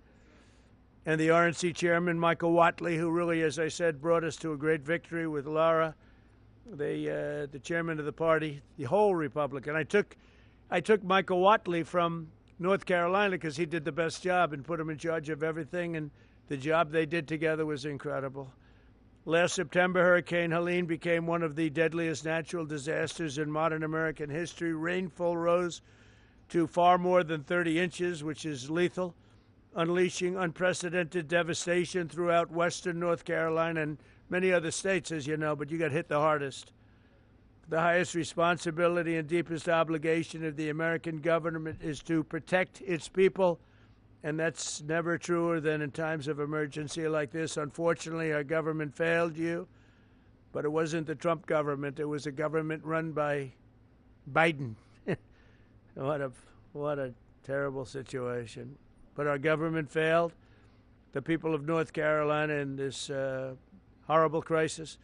And the RNC chairman, Michael Watley, who really, as I said, brought us to a great victory with Laura, the chairman of the party, the whole Republican. I took Michael Watley from North Carolina because he did the best job and put him in charge of everything, and the job they did together was incredible. Last September, Hurricane Helene became one of the deadliest natural disasters in modern American history. Rainfall rose to far more than 30 inches, which is lethal, unleashing unprecedented devastation throughout western North Carolina and many other states, as you know, but you got hit the hardest. The highest responsibility and deepest obligation of the American government is to protect its people, and that's never truer than in times of emergency like this. Unfortunately, our government failed you, but it wasn't the Trump government. It was a government run by Biden. What a terrible situation. But our government failed the people of North Carolina in this horrible crisis.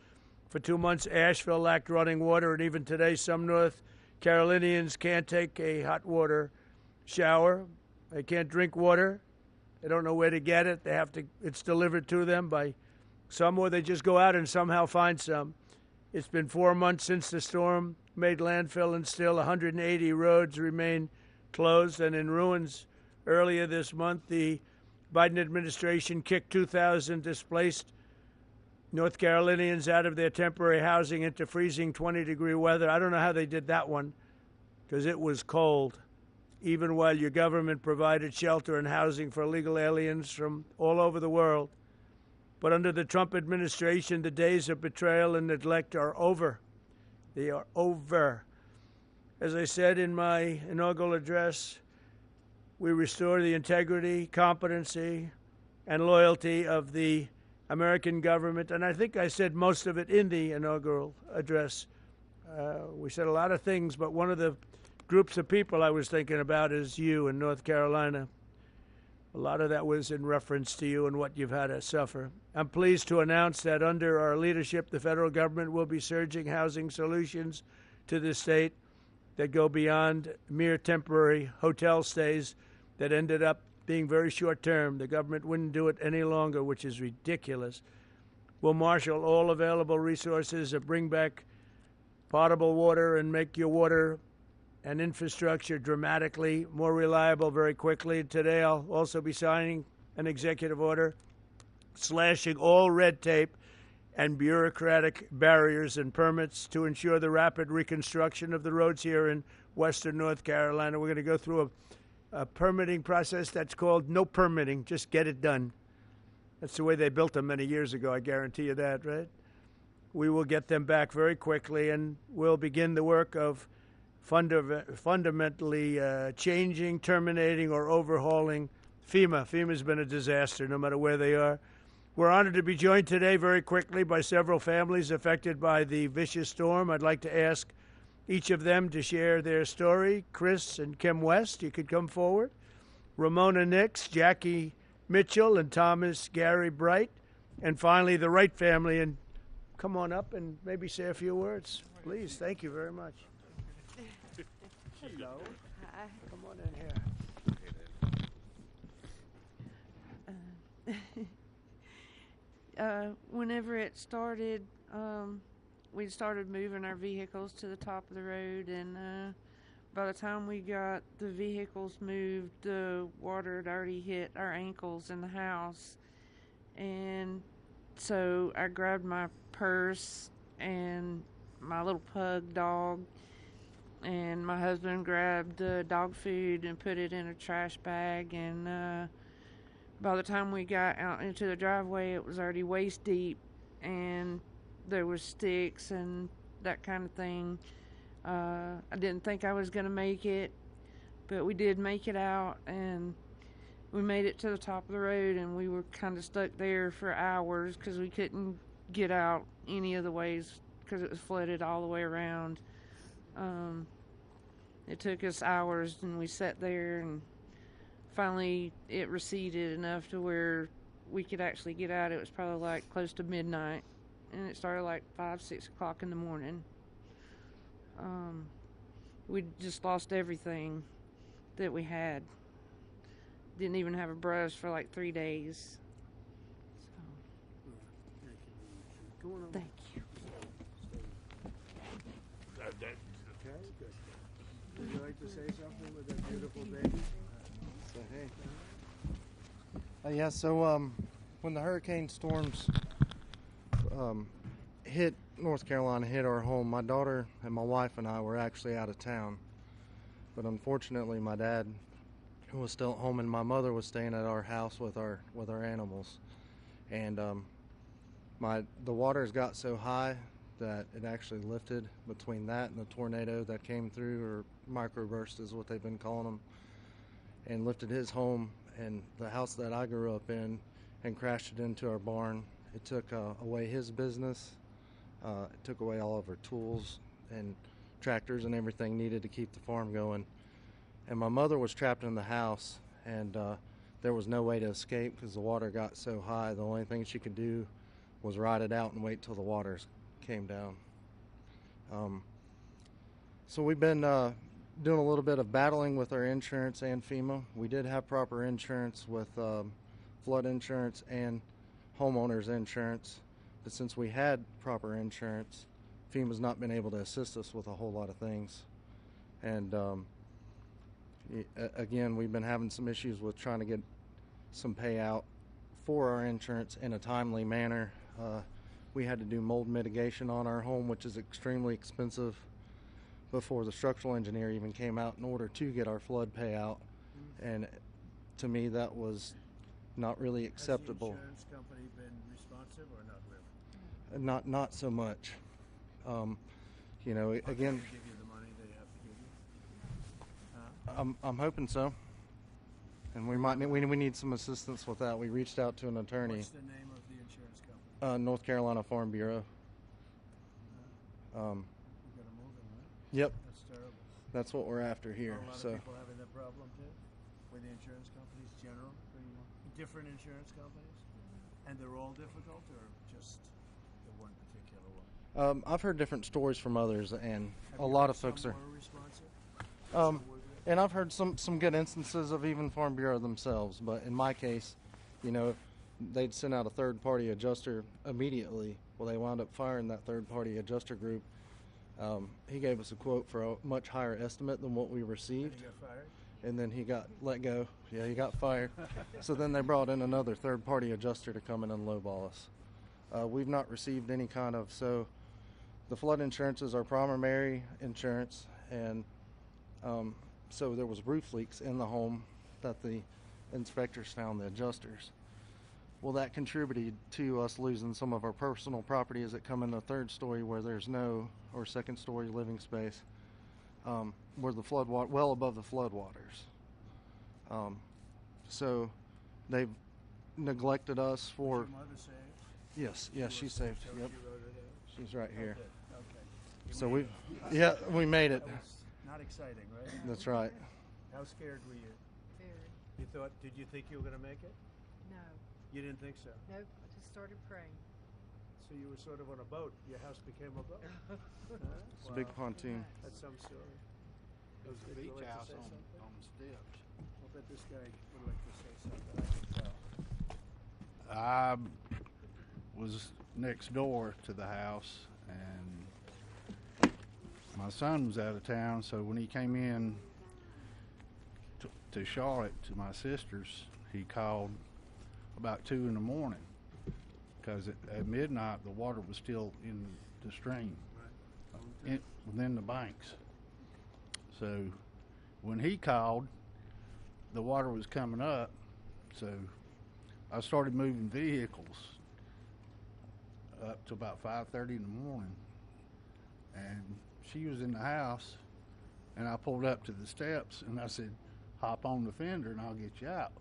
For 2 months, Asheville lacked running water, and even today, some North Carolinians can't take a hot water shower. They can't drink water. They don't know where to get it. It's delivered to them by some, or they just go out and somehow find some. It's been 4 months since the storm made landfill, and still 180 roads remain closed and in ruins. Earlier this month, the Biden administration kicked 2,000 displaced North Carolinians out of their temporary housing into freezing 20-degree weather. I don't know how they did that one, because it was cold, even while your government provided shelter and housing for illegal aliens from all over the world. But under the Trump administration, the days of betrayal and neglect are over. They are over. As I said in my inaugural address, we restore the integrity, competency, and loyalty of the American government. And I think I said most of it in the inaugural address. We said a lot of things, but one of the groups of people I was thinking about is you in North Carolina. A lot of that was in reference to you and what you've had to suffer. I'm pleased to announce that under our leadership, the federal government will be surging housing solutions to the state that go beyond mere temporary hotel stays that ended up being very short term. The government wouldn't do it any longer, which is ridiculous. We'll marshal all available resources and bring back potable water and make your water and infrastructure dramatically more reliable very quickly. Today, I'll also be signing an executive order slashing all red tape and bureaucratic barriers and permits to ensure the rapid reconstruction of the roads here in western North Carolina. We're going to go through a permitting process that's called no permitting, just get it done. That's the way they built them many years ago, I guarantee you that, right? We will get them back very quickly, and we'll begin the work of fundamentally changing, terminating, or overhauling FEMA. FEMA's been a disaster, no matter where they are. We're honored to be joined today very quickly by several families affected by the vicious storm. I'd like to ask each of them to share their story. Chris and Kim West, you could come forward. Ramona Nix, Jackie Mitchell, and Thomas Gary Bright. And finally, the Wright family. And come on up and maybe say a few words, please. Thank you very much. Hello. Hi. Come on in here. Whenever it started, we started moving our vehicles to the top of the road, and by the time we got the vehicles moved, the water had already hit our ankles in the house. And so I grabbed my purse and my little pug dog and my husband grabbed the dog food and put it in a trash bag, and by the time we got out into the driveway, it was already waist deep, and there was sticks and that kind of thing. I didn't think I was going to make it, but we did make it out, and we made it to the top of the road, and we were kind of stuck there for hours because we couldn't get out any of the ways because it was flooded all the way around. It took us hours, and we sat there, and finally it receded enough to where we could actually get out. It was probably like close to midnight, and it started like 5-6 o'clock in the morning. We just lost everything that we had. Didn't even have a brush for like 3 days. So. Thank you. Okay, good. Would you like to say something with that beautiful baby? So, hey. Yeah, so when the hurricane storms hit North Carolina, hit our home, my daughter and my wife and I were actually out of town. But unfortunately, my dad was still at home, and my mother was staying at our house with our animals. And the waters got so high that it actually lifted between that and the tornado that came through, or microburst is what they've been calling them, and lifted his home and the house that I grew up in and crashed it into our barn. It took away his business. It took away all of our tools and tractors and everything needed to keep the farm going. And my mother was trapped in the house, and there was no way to escape because the water got so high. The only thing she could do was ride it out and wait till the waters came down. So we've been doing a little bit of battling with our insurance and FEMA. We did have proper insurance with flood insurance and homeowners insurance, but since we had proper insurance, FEMA's not been able to assist us with a whole lot of things. And again, we've been having some issues with trying to get some payout for our insurance in a timely manner. We had to do mold mitigation on our home, which is extremely expensive, before the structural engineer even came out in order to get our flood payout. And to me, that was not really acceptable. Has the insurance company been responsive or not really? Not so much. You know, again, They give you the money they have to give you? I'm hoping so. And we need some assistance with that. We reached out to an attorney. What's the name of the insurance company? North Carolina Farm Bureau. You gotta move them, right? Yep. That's terrible. That's what we're after here. Are a lot So of people having that problem too? With the insurance companies, general, different insurance companies, and they're all difficult, or just the one particular one? I've heard different stories from others, and Have a you lot heard of folks some are. were responsive? And I've heard some good instances of even Farm Bureau themselves, but in my case, you know, they'd send out a third-party adjuster immediately. Well, they wound up firing that third-party adjuster group. He gave us a quote for a much higher estimate than what we received. And he got fired? And then he got let go. Yeah, he got fired. So then they brought in another third-party adjuster to come in and lowball us. We've not received any kind of, so the flood insurance is our primary insurance, and so there was roof leaks in the home that the inspectors found, the adjusters. Well, that contributed to us losing some of our personal property as it come in the third story where there's no, or second story living space, where the flood water, well above the flood waters. So they've neglected us for. Is your mother saved? Yes, she's saved. So Yep, she wrote it in? she's right here. Okay. So we made it. That was not exciting, right? That's right. How scared were you? Very. Did you think you were going to make it? No. You didn't think so? Nope. I just started praying. So you were sort of on a boat. Your house became a boat. It's a big pontoon. That's some story. It was a Would you beach like to house say on something? the steps. I'll bet this guy would like to say something. I can tell. I was next door to the house, and my son was out of town, so when he came in to Charlotte to my sister's, he called about 2 in the morning because at midnight the water was still in the stream within the banks. So when he called, the water was coming up, so I started moving vehicles up to about 5:30 in the morning, and she was in the house, and I pulled up to the steps and I said, hop on the fender and I'll get you out.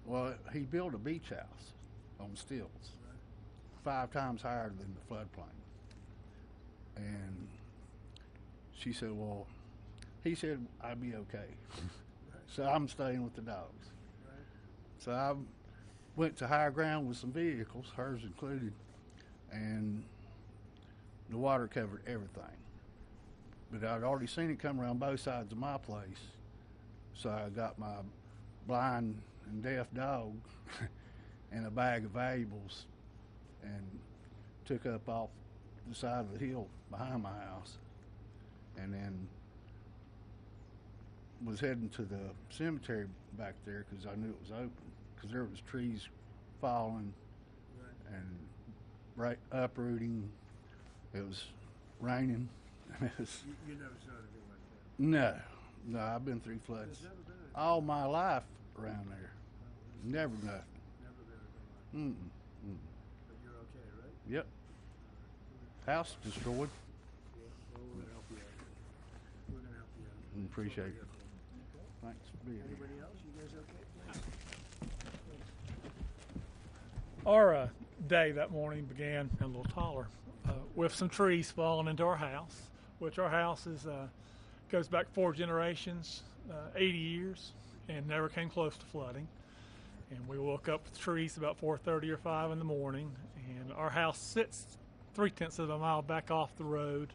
Well, he built a beach house on stilts, 5 times higher than the floodplain. And she said, well, he said I'd be okay. So I'm staying with the dogs. So I went to higher ground with some vehicles, hers included, and the water covered everything. But I'd already seen it come around both sides of my place. So I got my blind and deaf dog and a bag of valuables and took up off the side of the hill behind my house, and then was heading to the cemetery back there because I knew it was open, because there was trees falling and uprooting. It was raining. You never saw anything like that? No, I've been through floods There's never been anything. all my life around there. Never nothing. Never been anything like that. Mm-mm. But you're okay, right? Yep. House destroyed. Yeah. Well, we're gonna help you out. We're gonna help you out. Appreciate it. Thanks for being here. Anybody else? You guys okay? Our day that morning began a little taller with some trees falling into our house, which our house is goes back 4 generations, 80 years, and never came close to flooding. And we woke up with trees about 4:30 or 5 in the morning, and our house sits 3/10 of a mile back off the road,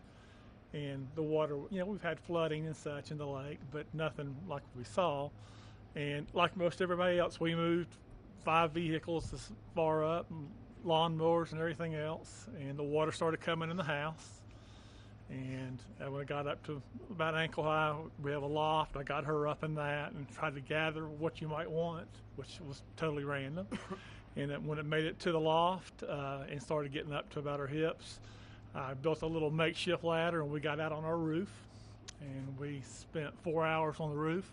and the water, we've had flooding and such in the lake, but nothing like we saw. And like most everybody else, we moved 5 vehicles this far up, and lawnmowers and everything else, and the water started coming in the house. And when it got up to about ankle high, we have a loft. I got her up in that and tried to gather what you might want, which was totally random. And when it made it to the loft and started getting up to about her hips, I built a little makeshift ladder and we got out on our roof. And we spent 4 hours on the roof.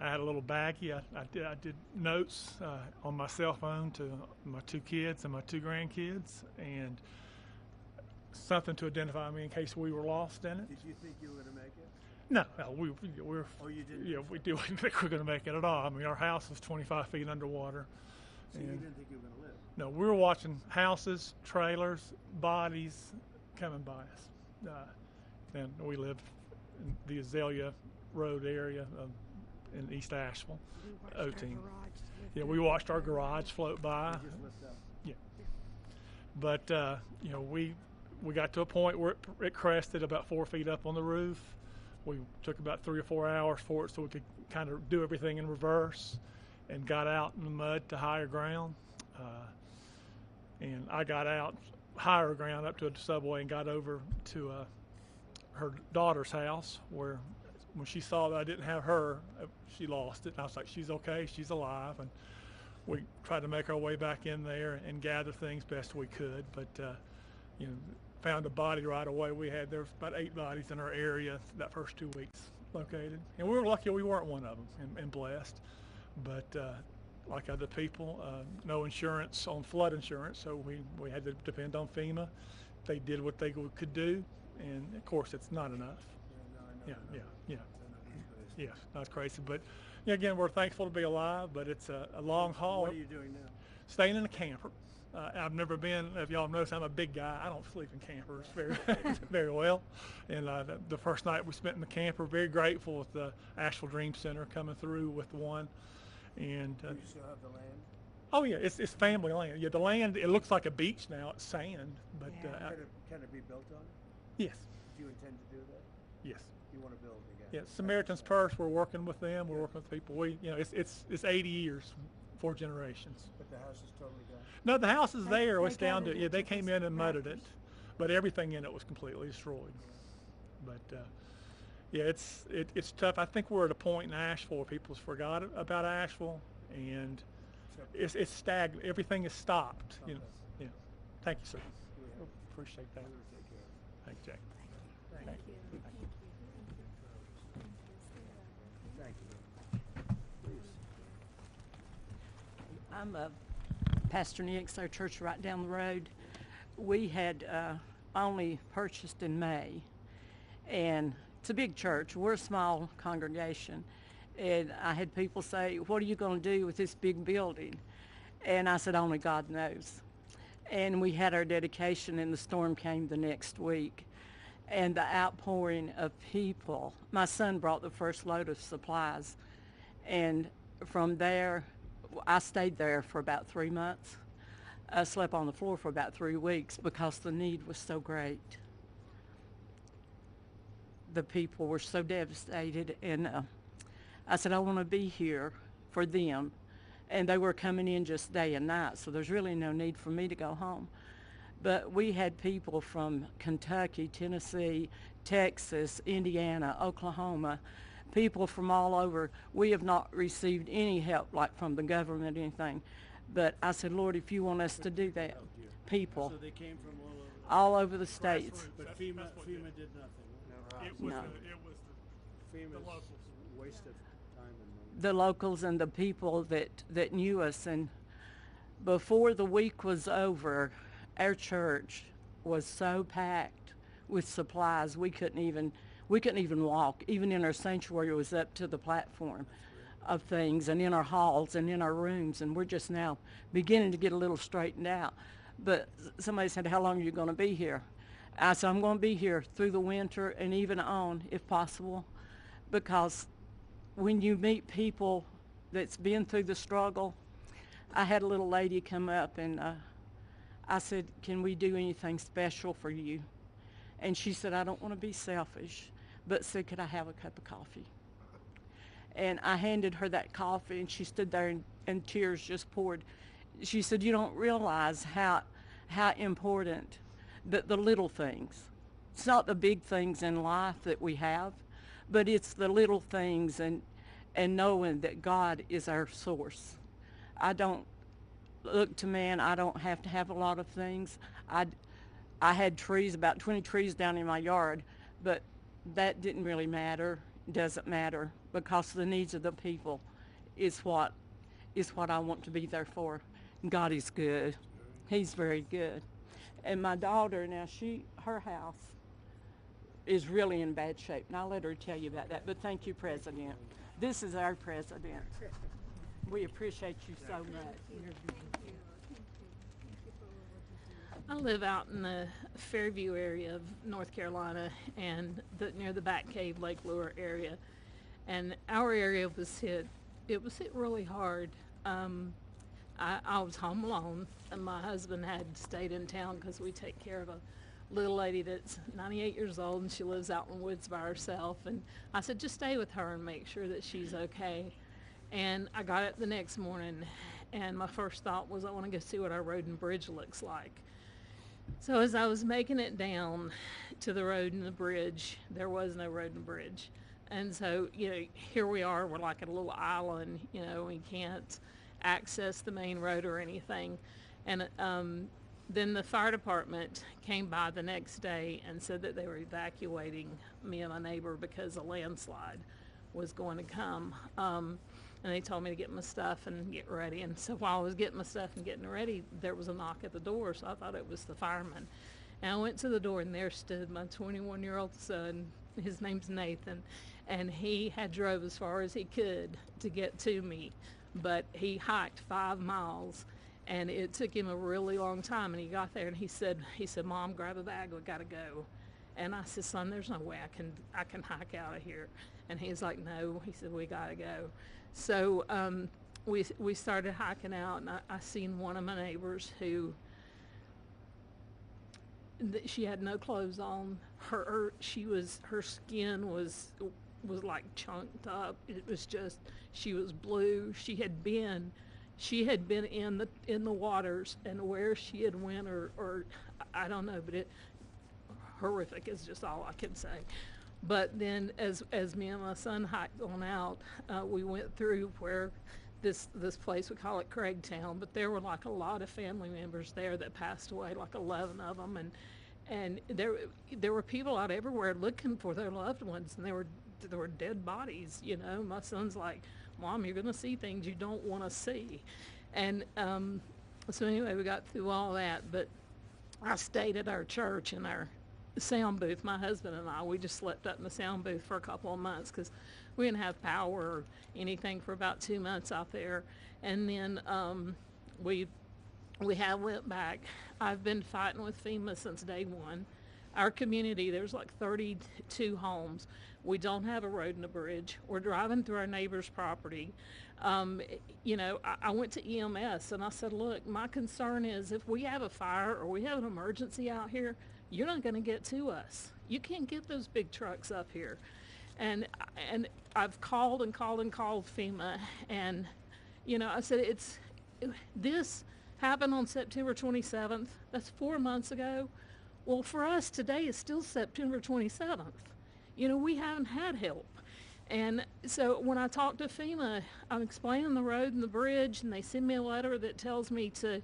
I had a little baggie. I did notes on my cell phone to my 2 kids and my 2 grandkids, and something to identify me in case we were lost in it. Did you think you were going to make it? No, we're. Oh, you didn't? Yeah, we didn't think we were going to make it at all. I mean, our house was 25 feet underwater. So you didn't think you were going to live? No, we were watching houses, trailers, bodies coming by us. And we live in the Azalea Road area in East Asheville, O-Team. Yeah, we watched our garage float by. Just lift up. Yeah. But, we got to a point where it crested about 4 feet up on the roof. We took about 3 or 4 hours for it so we could kind of do everything in reverse, and got out in the mud to higher ground. And I got out higher ground up to a subway and got over to her daughter's house, where when she saw that I didn't have her, she lost it. And I was like, she's okay, she's alive. And we tried to make our way back in there and gather things best we could. But, found a body right away. There was about 8 bodies in our area that first 2 weeks located. And we were lucky we weren't one of them, and blessed. But like other people, no insurance on flood insurance, so we had to depend on FEMA. They did what they could do, and of course it's not enough. Yeah, that's crazy. But again, we're thankful to be alive, but it's a long haul. What are you doing now? Staying in a camper. I've never been, if y'all notice, I'm a big guy. I don't sleep in campers very well. And the first night we spent in the camper, very grateful with the Asheville Dream Center coming through with one. And Do you still have the land? oh yeah, it's family land. Yeah, the land, it looks like a beach now. It's sand, but Can it be built on? yes, Do you intend to do that? yes. You want to build again? Yeah, Samaritan's Purse. We're working with them. We're working with people. It's 80 years, 4 generations. But the house is totally gone? No, the house is there. It's down to, they came in and mudded it, but everything in it was completely destroyed. But it's tough. I think we're at a point in Asheville where people's forgot about Asheville, and it's stagnant. Everything is stopped. Yeah. Thank you, sir. Appreciate that. Thank you, Jack. Thank you. Thank you. Please. I'm Pastor Nick's, our church right down the road. We had only purchased in May, and it's a big church. We're a small congregation, and I had people say, "What are you going to do with this big building?" And I said, "Only God knows." And we had our dedication, and the storm came the next week. And the outpouring of people, my son brought the first load of supplies, and from there, I stayed there for about 3 months. I slept on the floor for about 3 weeks because the need was so great. The people were so devastated, and I said, I want to be here for them. And they were coming in just day and night, so there's really no need for me to go home. But we had people from Kentucky, Tennessee, Texas, Indiana, Oklahoma, people from all over. We have not received any help, like from the government or anything. But I said, Lord, if you want us to do that, people. So they came from all over the states. But FEMA did nothing. It was No. the FEMA's locals. waste of time and money. The locals and the people that knew us. And before the week was over, our church was so packed with supplies we couldn't even walk. Even in our sanctuary, it was up to the platform of things, and in our halls and in our rooms, and we're just now beginning to get a little straightened out. But somebody said, how long are you going to be here? I said, I'm going to be here through the winter and even on, if possible, because when you meet people that's been through the struggle, I had a little lady come up, and I said, can we do anything special for you? And she said, I don't want to be selfish, but said, could I have a cup of coffee? And I handed her that coffee, and she stood there, and tears just poured. She said, you don't realize how important the little things. It's not the big things in life that we have, but it's the little things, and knowing that God is our source. I don't look to man. I don't have to have a lot of things. I had trees, about 20 trees down in my yard, but that didn't really matter. It doesn't matter, because the needs of the people is what I want to be there for. God is good. He's very good. And my daughter now, her house is really in bad shape, and I'll let her tell you about that. But thank you, President. This is our president. We appreciate you so much. I live out in the Fairview area of North Carolina, and near the Bat Cave, Lake Lure area. And our area was hit. It was hit really hard. I was home alone, and my husband had stayed in town because we take care of a little lady that's 98 years old, and she lives out in the woods by herself. And I said, just stay with her and make sure that she's okay. And I got up the next morning, and my first thought was, I want to go see what our road and bridge looks like. So as I was making it down to the road and the bridge, there was no road and bridge. And so, here we are, we're like at a little island, we can't access the main road or anything. And then the fire department came by the next day and said that they were evacuating me and my neighbor because a landslide was going to come. And they told me to get my stuff and get ready. And so while I was getting my stuff and getting ready, there was a knock at the door, so I thought it was the fireman. And I went to the door, and there stood my 21-year-old son. His name's Nathan, and he had drove as far as he could to get to me, but he hiked 5 miles, and it took him a really long time. And he got there, and he said, Mom, grab a bag, we gotta go. And I said, son, there's no way I can hike out of here. And he's like, no. He said, we gotta go. So we started hiking out, and I seen one of my neighbors who, she had no clothes on. Her skin was like chunked up. It was just, she was blue. She had been in the waters, and where she had went or I don't know, but horrific is just all I can say. But then as me and my son hiked on out, we went through where this place, we call it Craigtown, but there were like a lot of family members there that passed away, like 11 of them, and there were people out everywhere looking for their loved ones, and they were there were dead bodies, you know. My son's like, Mom, you're going to see things you don't want to see. And so anyway, we got through all that, but I stayed at our church in our sound booth. My husband and I, we just slept up in the sound booth for a couple of months because we didn't have power or anything for about 2 months out there. And then we have went back. I've been fighting with FEMA since day one. Our community, there's like 32 homes. We don't have a road and a bridge. We're driving through our neighbor's property. You know, I went to EMS and I said, look, my concern is if we have a fire or we have an emergency out here, you're not going to get to us. You can't get those big trucks up here. And I've called and called and called FEMA, and you know, I said this happened on September 27th. That's 4 months ago. Well, for us today is still September 27th. You know, we haven't had help. And so when I talk to FEMA, I'm explaining the road and the bridge, and they send me a letter that tells me to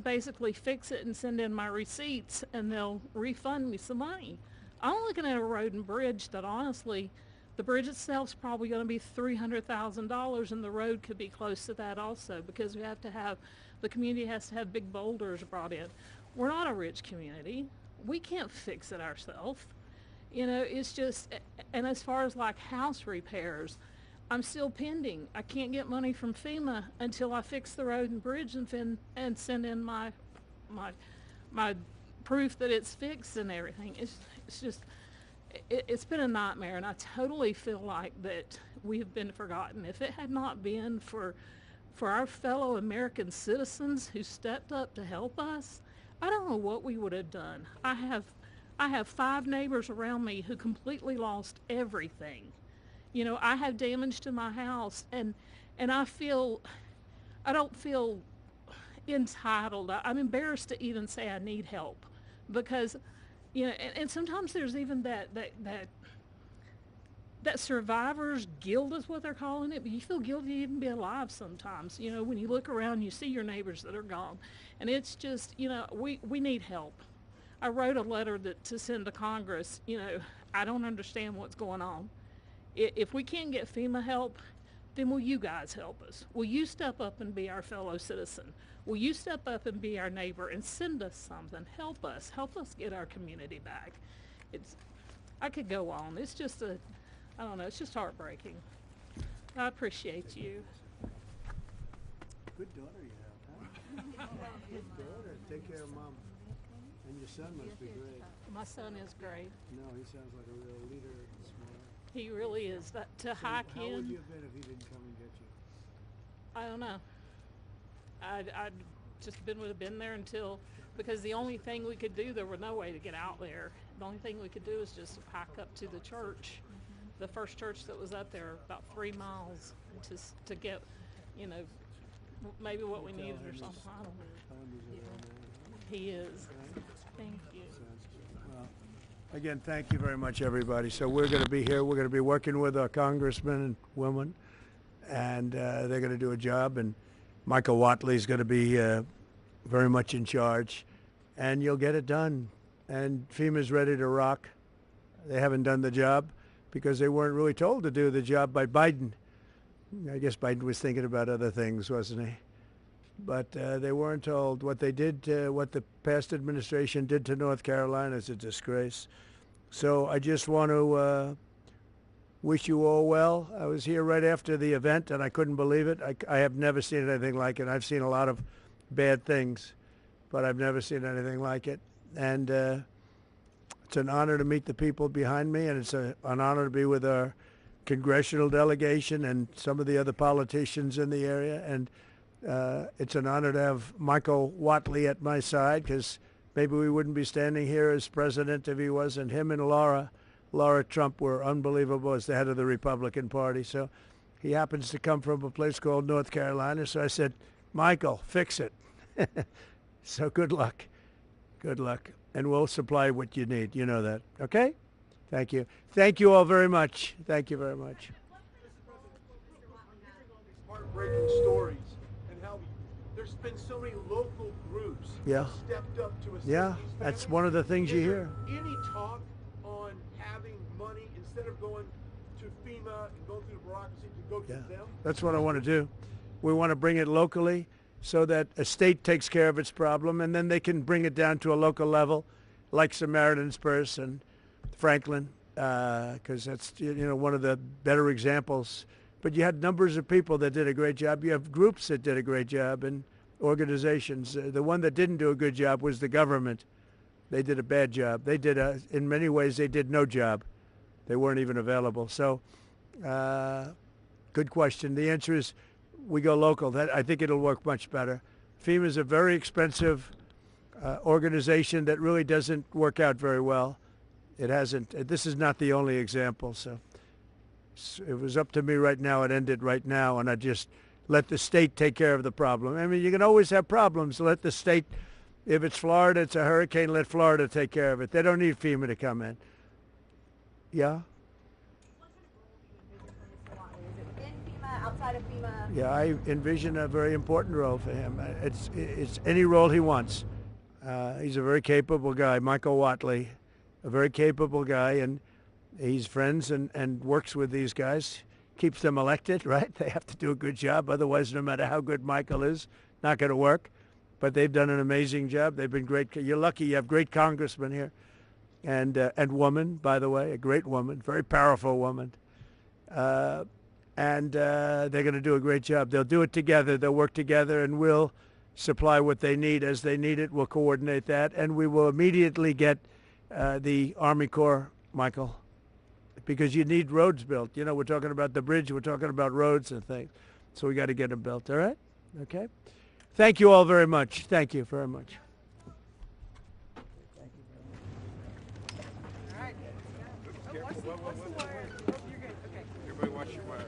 basically fix it and send in my receipts, and they'll refund me some money. I'm looking at a road and bridge that honestly, the bridge itself is probably going to be $300,000, and the road could be close to that also, because we have to have, the community has to have big boulders brought in. We're not a rich community. We can't fix it ourselves. You know, it's just, and as far as like house repairs, I'm still pending. I can't get money from FEMA until I fix the road and bridge and send in my proof that it's fixed and everything. It's just, it's been a nightmare, and I totally feel like that we have been forgotten. If it had not been for our fellow American citizens who stepped up to help us, I don't know what we would have done. I have 5 neighbors around me who completely lost everything. You know, I have damage to my house, and I don't feel entitled. I'm embarrassed to even say I need help, because, you know, and sometimes there's even that survivor's guilt is what they're calling it, but you feel guilty to even be alive sometimes. You know, when you look around, you see your neighbors that are gone, and it's just, you know, we need help. I wrote a letter to send to Congress. You know, I don't understand what's going on. If we can't get FEMA help, then will you guys help us? Will you step up and be our fellow citizen? Will you step up and be our neighbor and send us something? Help us get our community back. I could go on. It's just I don't know, it's just heartbreaking. I appreciate you. Good daughter you have, huh? Good daughter. Take care of Mom. And your son must be great. My son is great. No, he sounds like a real leader and smart. He really is. To hike in. How would you have been if he didn't come and get you? I don't know. I'd just would have been there until, because the only thing we could do, there was no way to get out there. The only thing we could do is just hike up to the church, the first church that was up there, about 3 miles, to get, you know, maybe what we needed or something. I don't know. He is. Thank you. Well, again, thank you very much, everybody. So we're going to be here. We're going to be working with our congressmen and women, and they're going to do a job. And Michael Watley is going to be very much in charge, and you'll get it done. And FEMA's ready to rock. They haven't done the job because they weren't really told to do the job by Biden. I guess Biden was thinking about other things, wasn't he? But they weren't told. What they did, what the past administration did to North Carolina is a disgrace. So I just want to wish you all well. I was here right after the event, and I couldn't believe it. I have never seen anything like it. I've seen a lot of bad things, but I've never seen anything like it. And it's an honor to meet the people behind me, and it's an honor to be with our congressional delegation and some of the other politicians in the area. And it's an honor to have Michael Watley at my side, because maybe we wouldn't be standing here as president if he wasn't. Him and Laura Trump were unbelievable as the head of the Republican Party. So he happens to come from a place called North Carolina. So I said, Michael, fix it. So good luck. Good luck. And we'll supply what you need. You know that. Okay? Thank you. Thank you all very much. Thank you very much. Heartbreaking stories. There's been so many local groups stepped up to assist these families. That's one of the things you hear. Any talk on having money instead of going through FEMA and go through the bureaucracy to go to them? That's what I want to do. We want to bring it locally so that a state takes care of its problem, and then they can bring it down to a local level, like Samaritan's Purse and Franklin, because that's one of the better examples. But you had numbers of people that did a great job. You have groups that did a great job and organizations. The one that didn't do a good job was the government. They did a bad job. They did, in many ways, they did no job. They weren't even available. So, good question. The answer is we go local. I think it'll work much better. FEMA is a very expensive organization that really doesn't work out very well. It hasn't. This is not the only example. So it was up to me right now. It ended right now, and I just let the state take care of the problem. I mean, you can always have problems. Let the state, if it's Florida, it's a hurricane, let Florida take care of it. They don't need FEMA to come in. Yeah? Outside of FEMA? Yeah, I envision a very important role for him. It's any role he wants. He's a very capable guy, Michael Watley, a very capable guy, and he's friends and works with these guys, keeps them elected, right? They have to do a good job, otherwise no matter how good Michael is, not going to work. But they've done an amazing job. They've been great. You're lucky you have great congressmen here, and woman, by the way, a great woman, very powerful woman. And they're going to do a great job. They'll do it together. They'll work together, and we'll supply what they need as they need it. We'll coordinate that, and we will immediately get the Army Corps, Michael, because you need roads built. You know, we're talking about the bridge. We're talking about roads and things. So we got to get them built, all right? Okay? Thank you all very much. Thank you very much. What's the wire? Oh, you're good. Okay. Everybody watch your wires.